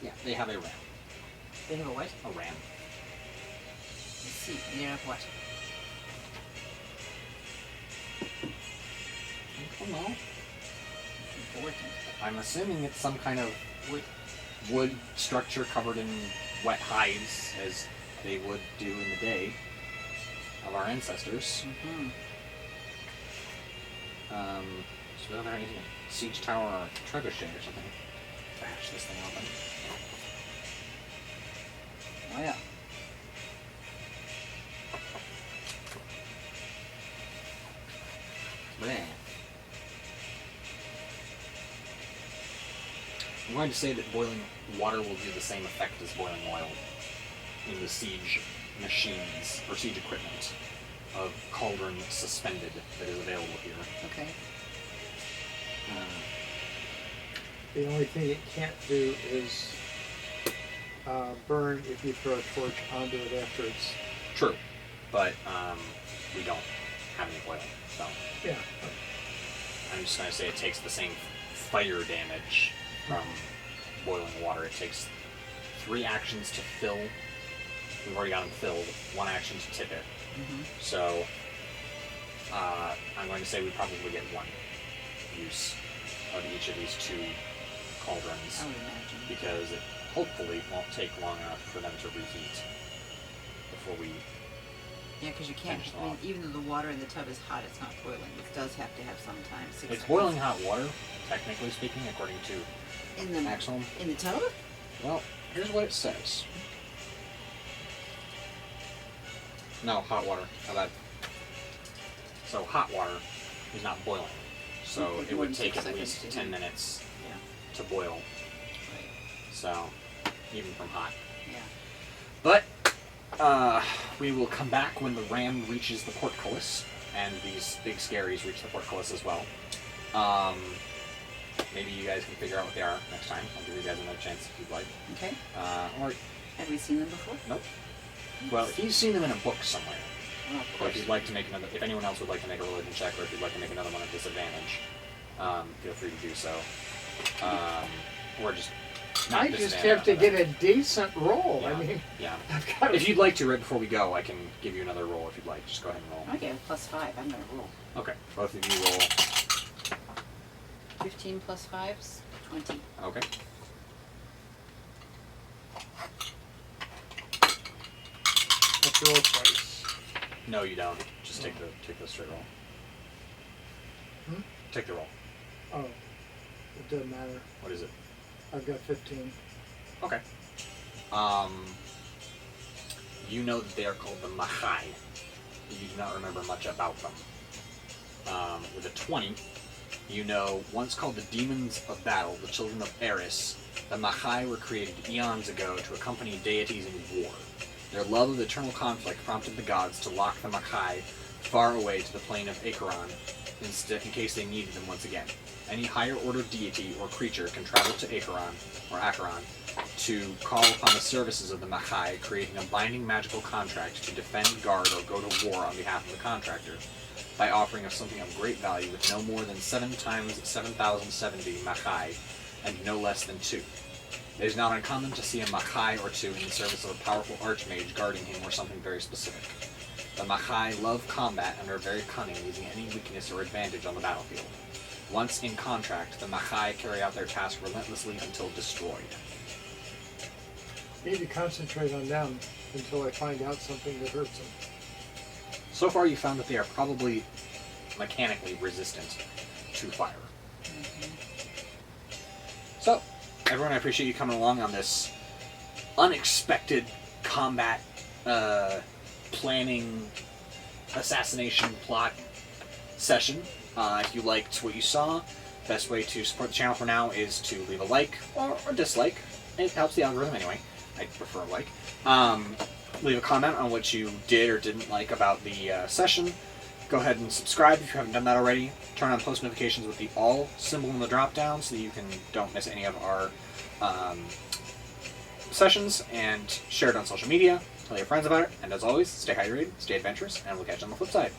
Yeah, they have a ram. They have a what? A ram. Let's see. They have what? I don't know. Important. I'm assuming it's some kind of Wood. wood structure covered in wet hides, as they would do in the day of our ancestors. Mm-hmm. So we don't have anything, siege tower or trebuchet or something. Bash this thing open. Oh, yeah. Bleh. I'm going to say that boiling water will do the same effect as boiling oil in the siege machines or siege equipment of cauldron suspended that is available here. Okay. The only thing it can't do is burn if you throw a torch onto it after it's... True, but we don't have any oil, so Yeah. I'm just going to say it takes the same fire damage from boiling water. It takes 3 actions to fill. We've already got them filled. 1 action to tip it. Mm-hmm. So I'm going to say we probably get 1 use of each of these 2 cauldrons, I would imagine. because it hopefully won't take long enough for them to reheat before we. Yeah, because you can't. Finish I mean, off. even though the water in the tub is hot, it's not boiling. It does have to have some time. 6 It's seconds. boiling hot water, technically speaking, according to in the Axeholm. in the tub. Well, here's what it says. No, hot water. How about? So hot water is not boiling. So Like it more would than take 6 at seconds least to 10 heat. minutes Yeah. to boil. Right. So even from hot. Yeah. But we will come back when the ram reaches the portcullis, and these big scaries reach the portcullis as well. Maybe you guys can figure out what they are next time. I'll give you guys another chance if you'd like. Okay. Or Have we seen them before? nope. Well, he's seen them in a book somewhere. Well, of Or if course. you'd like to make another, if anyone else would like to make a religion check, or if you'd like to make another one at disadvantage, feel free to do so. Or just not I just disadvantage, have to but, get a decent roll. Yeah. I mean, Yeah. I've got If you'd like to, right before we go, I can give you another roll if you'd like. Just go ahead and roll. Okay, +5. I'm gonna roll. Okay. Both of you roll. 15 plus 5's 20. Okay. What's your roll twice? No, you don't. Just take the straight roll. Hmm? Take the roll. Oh, it doesn't matter. What is it? I've got 15. Okay. You know that they are called the Mahai. You do not remember much about them. With a 20, you know, once called the Demons of Battle, the Children of Eris, the Mahai were created eons ago to accompany deities in war. Their love of eternal conflict prompted the gods to lock the Mahai far away to the plane of Acheron, in case they needed them once again. Any higher order deity or creature can travel to Acheron to call upon the services of the Mahai, creating a binding magical contract to defend, guard, or go to war on behalf of the contractor, by offering of something of great value with no more than 7 times 7,070 Mahai, and no less than 2. It is not uncommon to see a Mahai or 2 in the service of a powerful archmage guarding him or something very specific. The Mahai love combat and are very cunning, using any weakness or advantage on the battlefield. Once in contract, the Mahai carry out their task relentlessly until destroyed. Need to concentrate on them until I find out something that hurts them. So far, you found that they are probably mechanically resistant to fire. So, everyone, I appreciate you coming along on this unexpected combat planning assassination plot session. If you liked what you saw, best way to support the channel for now is to leave a like or dislike. It helps the algorithm anyway. I prefer a like. Leave a comment on what you did or didn't like about the session. Go ahead and subscribe if you haven't done that already. Turn on post notifications with the all symbol in the drop down so that you don't miss any of our sessions, and share it on social media. Tell your friends about it. And as always, stay hydrated, stay adventurous, and we'll catch you on the flip side.